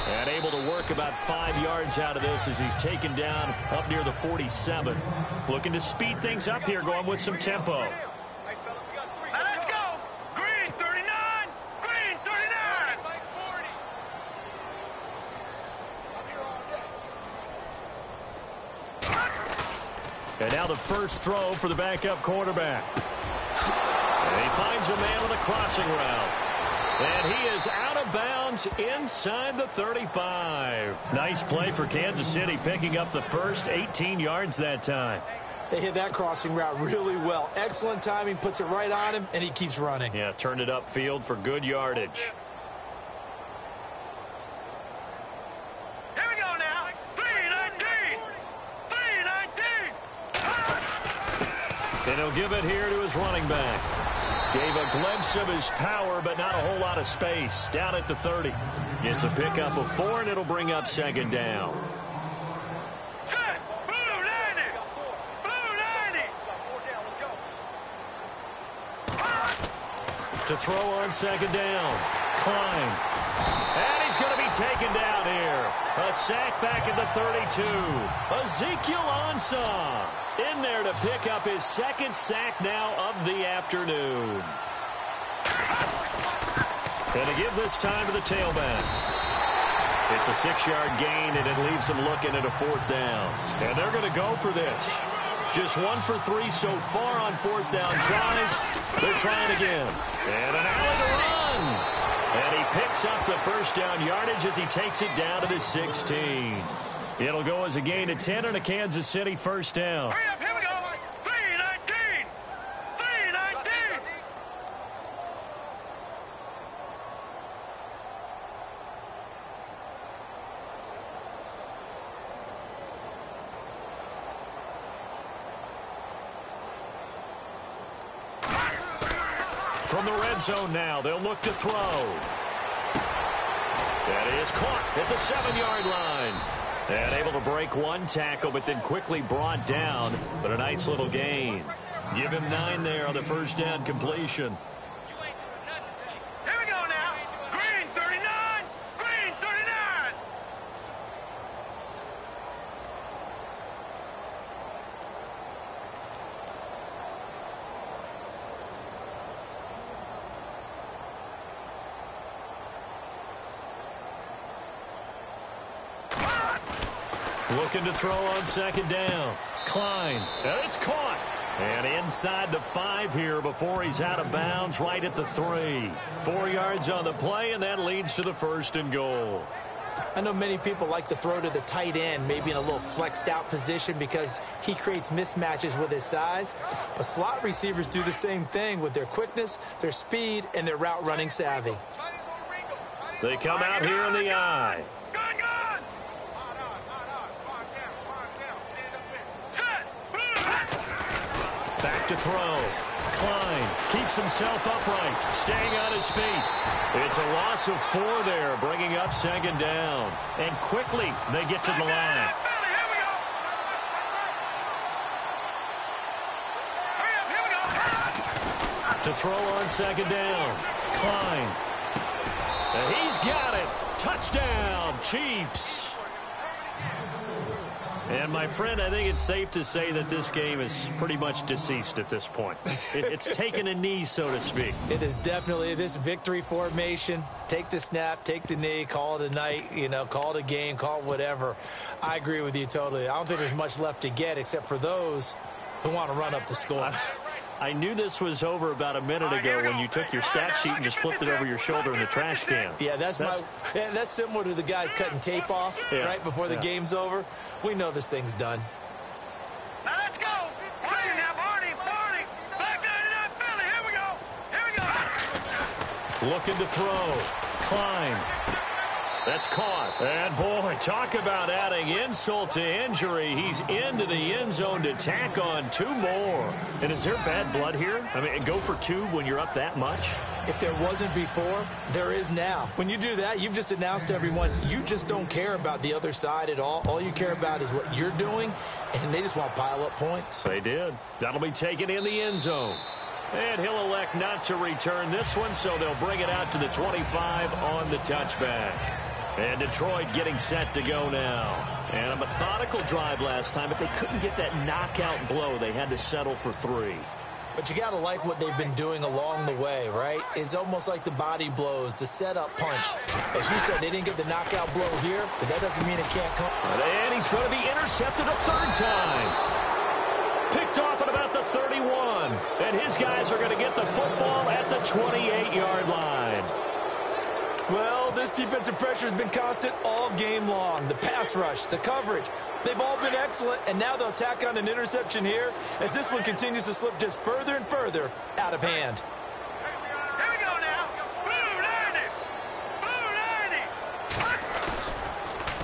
And able to work about 5 yards out of this as he's taken down up near the 47. Looking to speed things up here, going with some tempo. Let's go! Green 39! Green 39! And now the first throw for the backup quarterback. And he finds a man with a crossing route. And he is out of bounds inside the 35. Nice play for Kansas City, picking up the first 18 yards that time. They hit that crossing route really well. Excellent timing, puts it right on him, and he keeps running. Yeah, turned it upfield for good yardage. Here we go now. 319! 319! And he'll give it here to his running back. Gave a glimpse of his power, but not a whole lot of space. Down at the 30. It's a pickup of 4, and it'll bring up 2nd down. Set! Blue 90! Blue 90! To throw on second down. Klein. And he's going to be taken down here. A sack back at the 32. Ezekiel Ansah in there to pick up his second sack now of the afternoon. And to give this time to the tailback. It's a 6-yard gain, and it leaves them looking at a 4th down. And they're going to go for this. Just 1 for 3 so far on 4th down tries. They're trying again. And an alley to run. And he picks up the first down yardage as he takes it down to the 16. It'll go as a gain of 10 and a Kansas City first down. Hurry up, here we go. 3-19. 3-19. From the red zone now, they'll look to throw. That is caught at the 7-yard line. And able to break one tackle, but then quickly brought down. But a nice little gain. Give him 9 there on the first down completion. Here we go now. Green 39. Green 39. Looking to throw on second down. Klein. And it's caught. And inside the 5 here before he's out of bounds right at the 3. 4 yards on the play, and that leads to the 1st and goal. I know many people like to throw to the tight end, maybe in a little flexed out position because he creates mismatches with his size. But slot receivers do the same thing with their quickness, their speed, and their route running savvy. They come out here in the eye. Gun, gun. Set. Back to throw. Klein keeps himself upright, staying on his feet. It's a loss of 4 there, bringing up second down. And quickly, they get to the line. To throw on second down. Klein. And he's got it. Touchdown, Chiefs. And, my friend, I think it's safe to say that this game is pretty much deceased at this point. It's taken a knee, so to speak. It is definitely this victory formation. Take the snap, take the knee, call it a night, call it a game, call it whatever. I agree with you totally. I don't think there's much left to get except for those who want to run up the score. I knew this was over about a minute ago when you took your stat sheet and just flipped it over your shoulder in the trash can. Yeah, that's similar to the guys cutting tape off right before the game's over. We know this thing's done. Now let's go. Watch it now, Barney. Back 99 Philly. Here we go. Looking to throw. Klein. That's caught. And, boy, talk about adding insult to injury. He's into the end zone to tack on 2 more. And is there bad blood here? I mean, go for 2 when you're up that much? If there wasn't before, there is now. When you do that, you've just announced to everyone you just don't care about the other side at all. All you care about is what you're doing, and they just want to pile up points. They did. That'll be taken in the end zone. And he'll elect not to return this one, so they'll bring it out to the 25 on the touchback. And Detroit getting set to go now. And a methodical drive last time, but they couldn't get that knockout blow. They had to settle for 3. But you got to like what they've been doing along the way, right? It's almost like the body blows, the setup punch. As you said, they didn't get the knockout blow here, but that doesn't mean it can't come. And he's going to be intercepted a 3rd time. Picked off at about the 31. And his guys are going to get the football at the 28-yard line. Well, this defensive pressure has been constant all game long. The pass rush, the coverage, they've all been excellent, and now they'll tack on an interception here as this one continues to slip just further and further out of hand. Here we go now. Blue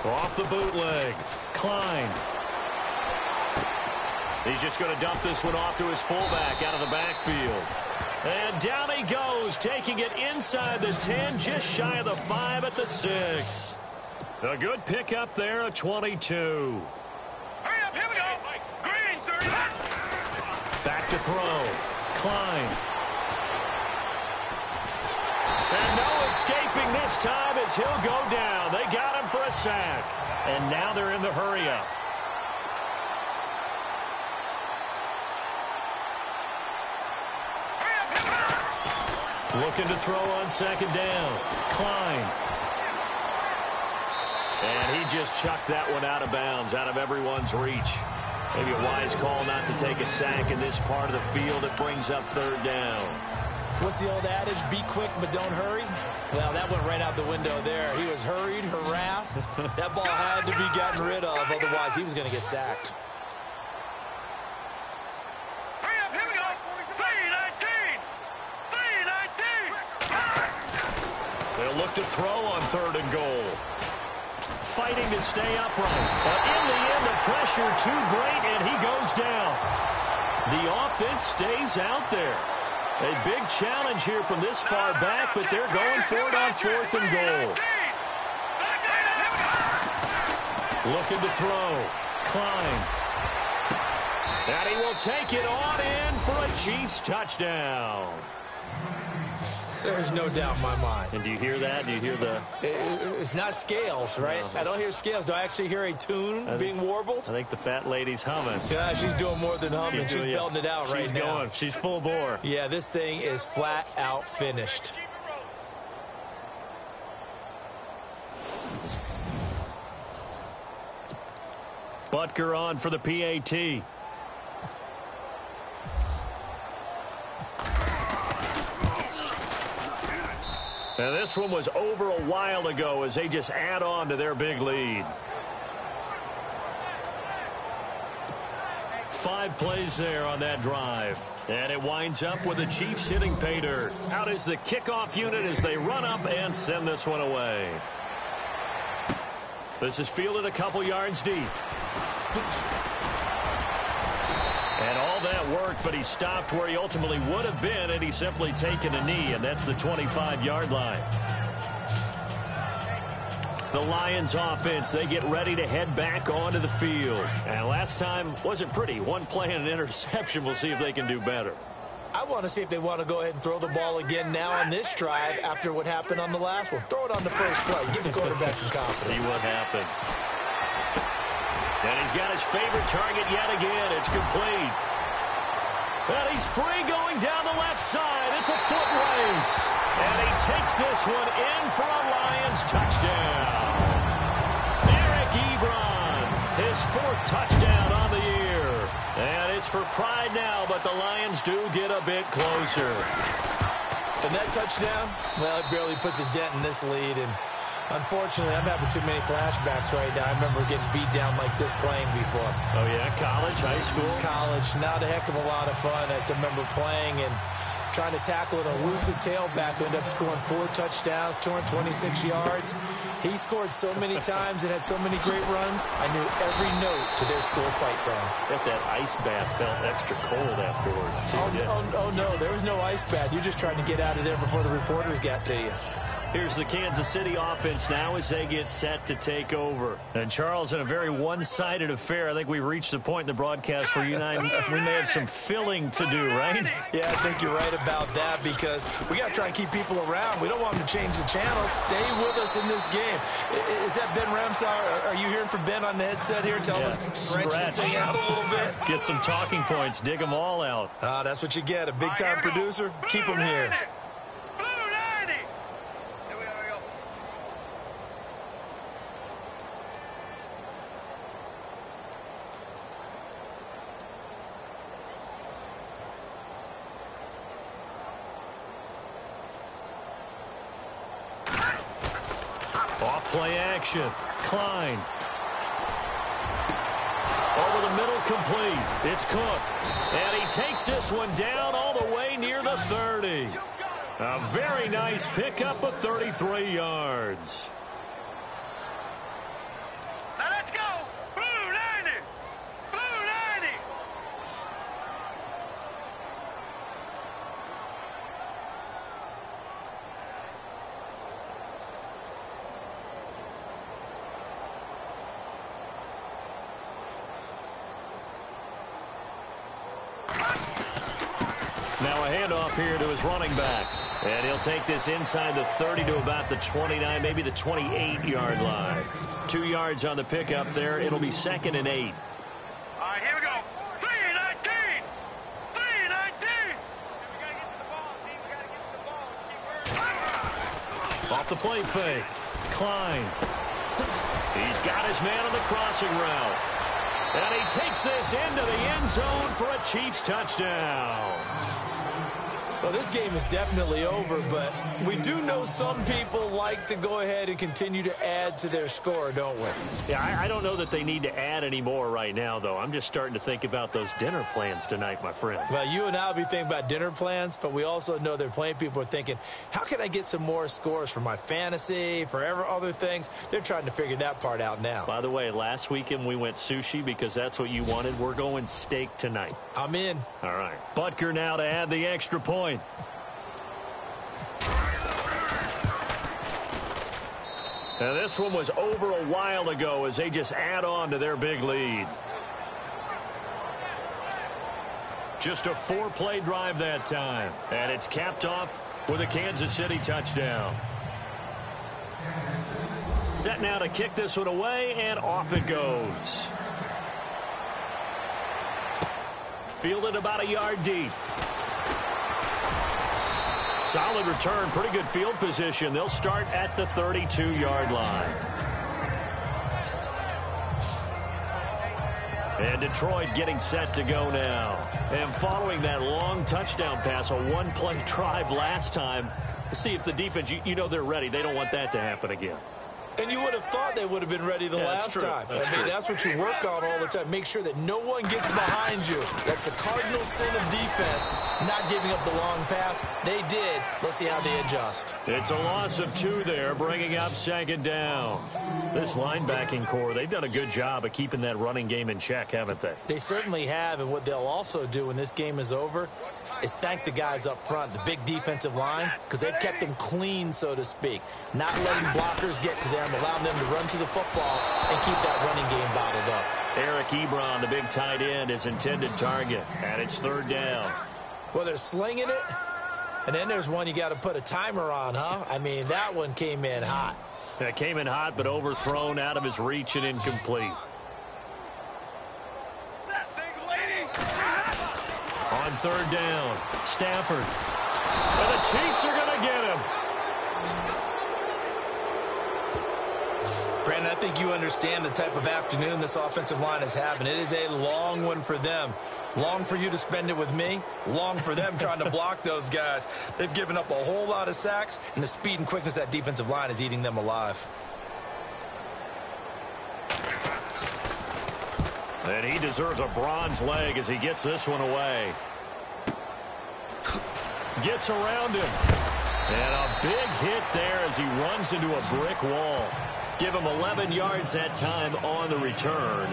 90. Off the bootleg. Klein. He's just going to dump this one off to his fullback out of the backfield. And down he goes, taking it inside the 10, just shy of the 5 at the 6. A good pickup there, a 22. Hurry up, here we go. Green 30. Back to throw. Klein. escaping this time as he'll go down. They got him for a sack. And now they're in the hurry-up. Looking to throw on second down. Klein. And he just chucked that one out of bounds, out of everyone's reach. Maybe a wise call not to take a sack in this part of the field. It brings up third down. What's the old adage? Be quick, but don't hurry. Well, that went right out the window there. He was hurried, harassed. That ball had to be gotten rid of, otherwise he was going to get sacked. Here we go. 3-19. They'll look to throw on third and goal. Fighting to stay upright. But in the end, the pressure too great, and he goes down. The offense stays out there. A big challenge here from this far back, but they're going for it on fourth and goal. Looking to throw. Klein. And he will take it on in for a Chiefs touchdown. There's no doubt in my mind. And do you hear that? Do you hear the... It's not scales, right? No. I don't hear scales. Do I actually hear a tune being warbled? I think the fat lady's humming. Yeah, she's doing more than humming. She's belting it out right now. She's going. She's full bore. Yeah, this thing is flat out finished. Butker on for the PAT. Now this one was over a while ago as they just add on to their big lead. 5 plays there on that drive. And it winds up with the Chiefs hitting pay dirt. Out is the kickoff unit as they run up and send this one away. This is fielded a couple yards deep. And all that worked, but he stopped where he ultimately would have been had he simply taken a knee, and that's the 25-yard line. The Lions offense, they get ready to head back onto the field. And last time wasn't pretty. One play and an interception. We'll see if they can do better. I want to see if they want to go ahead and throw the ball again now on this drive after what happened on the last one. Throw it on the first play. Give the quarterback some confidence. See what happens. And he's got his favorite target yet again. It's complete. And he's free going down the left side. It's a foot race. And he takes this one in for a Lions touchdown. Eric Ebron, his 4th touchdown on the year. And it's for pride now, but the Lions do get a bit closer. And that touchdown, well, it barely puts a dent in this lead. And unfortunately, I'm having too many flashbacks right now. I remember getting beat down like this playing before. Oh, yeah? College, high school? College. Not a heck of a lot of fun. I just remember playing and trying to tackle an elusive tailback who ended up scoring 4 touchdowns, 226 yards. He scored so many times and had so many great runs. I knew every note to their school's fight song. Bet that ice bath felt extra cold afterwards, too. Oh, no. There was no ice bath. You just tried to get out of there before the reporters got to you. Here's the Kansas City offense now as they get set to take over. And, Charles, in a very one-sided affair, I think we reached the point in the broadcast where you and I, we may have some filling to do, right? Yeah, I think you're right about that because we got to try and keep people around. We don't want them to change the channel. Stay with us in this game. Is that Ben Ramsauer? Are you hearing from Ben on the headset here? Tell us, stretch this thing out a little bit. Get some talking points. Dig them all out. That's what you get. A big-time producer. Keep them here. Play action. Klein. Over the middle, complete. It's Cook. And he takes this one down all the way near the 30. A very nice pickup of 33 yards. Now let's go. Blue 90. Blue 90. Now a handoff here to his running back. And he'll take this inside the 30 to about the 29, maybe the 28-yard line. 2 yards on the pickup there. It'll be 2nd and 8. All right, here we go. 3-19. 3-19. We got to get to the ball, team. We got to get to the ball. Let's keep working. Off the play fake. Klein. He's got his man on the crossing route. And he takes this into the end zone for a Chiefs touchdown. Well, this game is definitely over, but we do know some people like to go ahead and continue to add to their score, don't we? Yeah, I don't know that they need to add any more right now, though. I'm just starting to think about those dinner plans tonight, my friend. Well, you and I will be thinking about dinner plans, but we also know there are plenty of people are thinking, how can I get some more scores for my fantasy, for other things? They're trying to figure that part out now. By the way, last weekend we went sushi because that's what you wanted. We're going steak tonight. I'm in. All right. Butker now to add the extra point. Now, this one was over a while ago as they just add on to their big lead. Just a 4-play drive that time. And it's capped off with a Kansas City touchdown. Set now to kick this one away, and off it goes. Fielded about a yard deep. Solid return, pretty good field position. They'll start at the 32-yard line. And Detroit getting set to go now. And following that long touchdown pass, a 1-play drive last time, see if the defense, you know they're ready. They don't want that to happen again. And you would have thought they would have been ready the last time. That's what you work on all the time. Make sure that no one gets behind you. That's the cardinal sin of defense, not giving up the long pass. They did. Let's see how they adjust. It's a loss of 2 there, bringing up 2nd down. This linebacking core, they've done a good job of keeping that running game in check, haven't they? They certainly have, and what they'll also do when this game is over is thank the guys up front, the big defensive line, because they've kept them clean, so to speak. Not letting blockers get to them, allowing them to run to the football and keep that running game bottled up. Eric Ebron, the big tight end, is intended target, and it's 3rd down. Well, they're slinging it, and then there's one you got to put a timer on, huh? I mean, that one came in hot. It came in hot, but overthrown, out of his reach, and incomplete. On 3rd down, Stafford. And the Chiefs are going to get him. Brandon, I think you understand the type of afternoon this offensive line is having. It is a long one for them. Long for you to spend it with me. Long for them trying to block those guys. They've given up a whole lot of sacks, and the speed and quickness of that defensive line is eating them alive. And he deserves a bronze leg as he gets this one away. Gets around him. And a big hit there as he runs into a brick wall. Give him 11 yards that time on the return.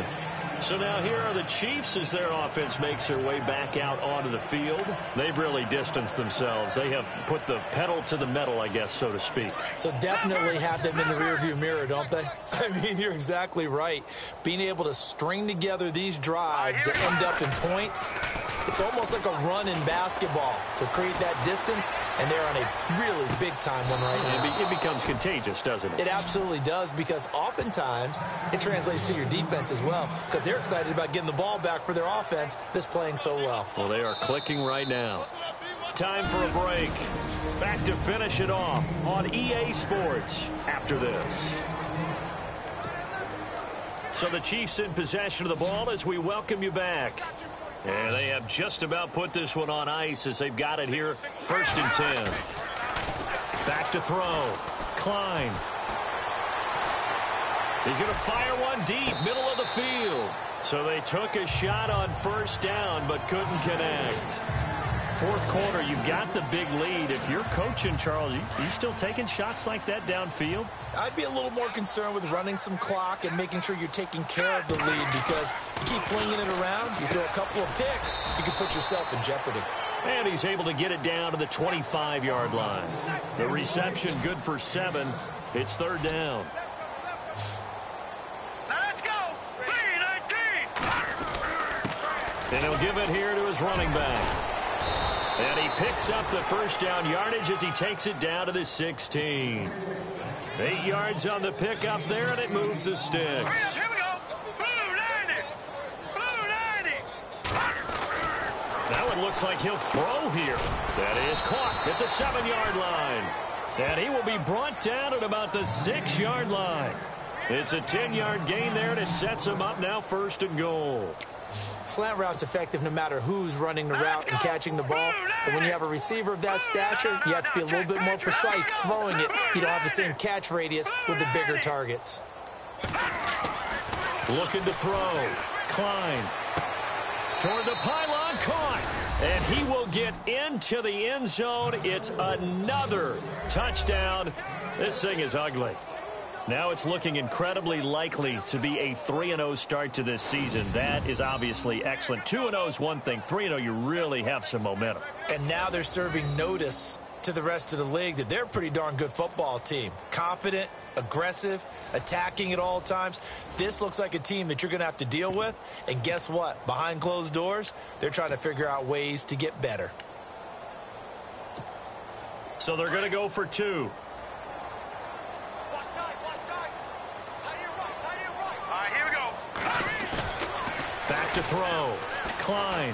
So now here are the Chiefs as their offense makes their way back out onto the field. They've really distanced themselves. They have put the pedal to the metal, I guess, so to speak. So definitely have them in the rearview mirror, don't they? I mean, you're exactly right. Being able to string together these drives that end up in points, it's almost like a run in basketball to create that distance, and they're on a really big-time one right now. It becomes contagious, doesn't it? It absolutely does, because oftentimes it translates to your defense as well, because they're excited about getting the ball back for their offense that's playing so well. Well, they are clicking right now. Time for a break. Back to finish it off on EA Sports after this. So the Chiefs in possession of the ball as we welcome you back. And they have just about put this one on ice as they've got it here. 1st and 10. Back to throw. Klein. He's going to fire one deep, middle of the field. So they took a shot on 1st down, but couldn't connect. 4th quarter, you've got the big lead. If you're coaching, Charles, you still taking shots like that downfield? I'd be a little more concerned with running some clock and making sure you're taking care of the lead, because you keep flinging it around, you throw a couple of picks, you can put yourself in jeopardy. And he's able to get it down to the 25-yard line. The reception good for 7. It's 3rd down. Let's go. 3-19. And he'll give it here to his running back. And he picks up the first down yardage as he takes it down to the 16. 8 yards on the pickup there, and it moves the sticks. Here we go. Blue 90. Blue 90. Now it looks like he'll throw here. That is caught at the 7-yard line. And he will be brought down at about the 6-yard line. It's a 10-yard gain there, and it sets him up now 1st and goal. Slant route's effective no matter who's running the route and catching the ball. But when you have a receiver of that stature, you have to be a little bit more precise throwing it. You don't have the same catch radius with the bigger targets. Looking to throw. Klein. Toward the pylon, caught. And he will get into the end zone. It's another touchdown. This thing is ugly. Now it's looking incredibly likely to be a 3-0 start to this season. That is obviously excellent. 2-0 is one thing. 3-0, you really have some momentum. And now they're serving notice to the rest of the league that they're a pretty darn good football team. Confident, aggressive, attacking at all times. This looks like a team that you're going to have to deal with. And guess what? Behind closed doors, they're trying to figure out ways to get better. So they're going to go for 2. Back to throw. Klein.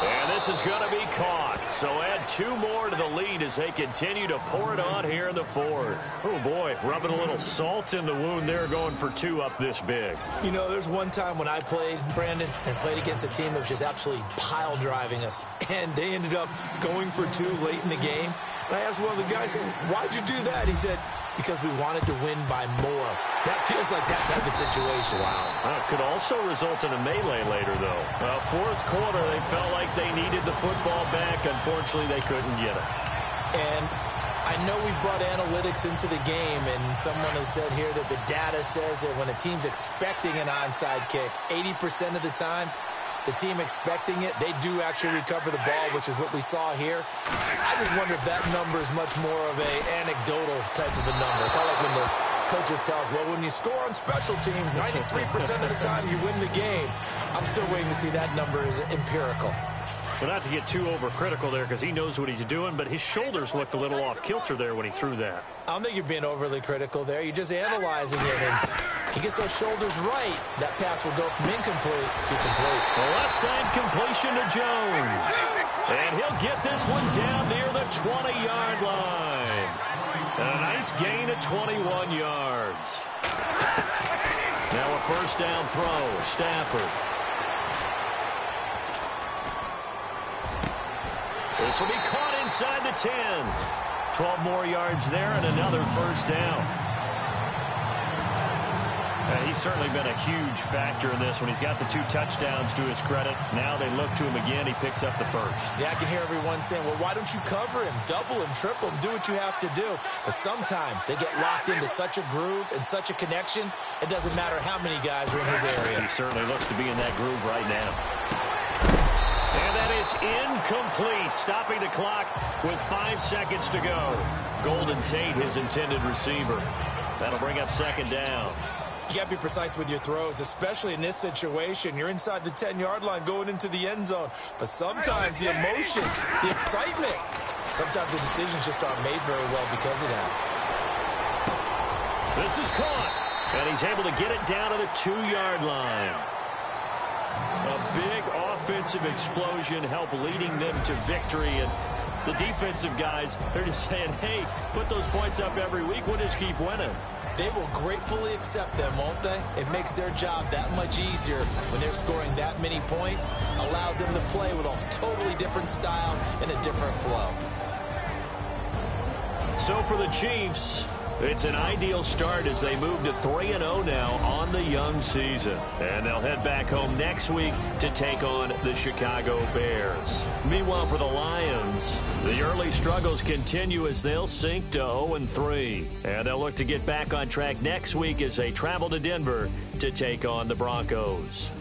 And this is going to be caught. So add 2 more to the lead as they continue to pour it on here in the 4th. Oh, boy, rubbing a little salt in the wound there, going for 2 up this big. You know, there's one time when I played, Brandon, and played against a team that was just absolutely pile driving us. And they ended up going for 2 late in the game. And I asked one of the guys, why'd you do that? He said, because we wanted to win by more. That feels like that type of situation. Wow. Could also result in a melee later, though. 4th quarter, they felt like they needed the football back. Unfortunately, they couldn't get it. And I know we brought analytics into the game, and someone has said here that the data says that when a team's expecting an onside kick, 80% of the time, the team expecting it, they do actually recover the ball, which is what we saw here. I just wonder if that number is much more of a anecdotal type of a number. Kind of like when the coaches tell us, well, when you score on special teams, 93% of the time you win the game. I'm still waiting to see that number is empirical. Well, not to get too overcritical there because he knows what he's doing, but his shoulders looked a little off kilter there when he threw that. I don't think you're being overly critical there. You're just analyzing it, and he gets those shoulders right. That pass will go from incomplete to complete. The left side completion to Jones. And he'll get this one down near the 20-yard line. And a nice gain of 21 yards. Now a 1st down throw. Stafford. This will be caught inside the 10. 12 more yards there and another 1st down. He's certainly been a huge factor in this when he's got the 2 touchdowns to his credit. Now they look to him again. He picks up the 1st. Yeah, I can hear everyone saying, well, why don't you cover him, double him, triple him, do what you have to do. But sometimes they get locked into such a groove and such a connection, it doesn't matter how many guys are in his area. He certainly looks to be in that groove right now. And that is incomplete, stopping the clock with 5 seconds to go. Golden Tate, his intended receiver. That'll bring up 2nd down. You got to be precise with your throws, especially in this situation. You're inside the 10-yard line going into the end zone. But sometimes the emotion, the excitement, sometimes the decisions just aren't made very well because of that. This is caught. And he's able to get it down to the 2-yard line. A big offensive explosion helped leading them to victory. And the defensive guys, they're just saying, hey, put those points up every week. We'll just keep winning. They will gratefully accept them, won't they? It makes their job that much easier when they're scoring that many points. Allows them to play with a totally different style and a different flow. So for the Chiefs, it's an ideal start as they move to 3-0 now on the young season. And they'll head back home next week to take on the Chicago Bears. Meanwhile, for the Lions, the early struggles continue as they'll sink to 0-3. And they'll look to get back on track next week as they travel to Denver to take on the Broncos.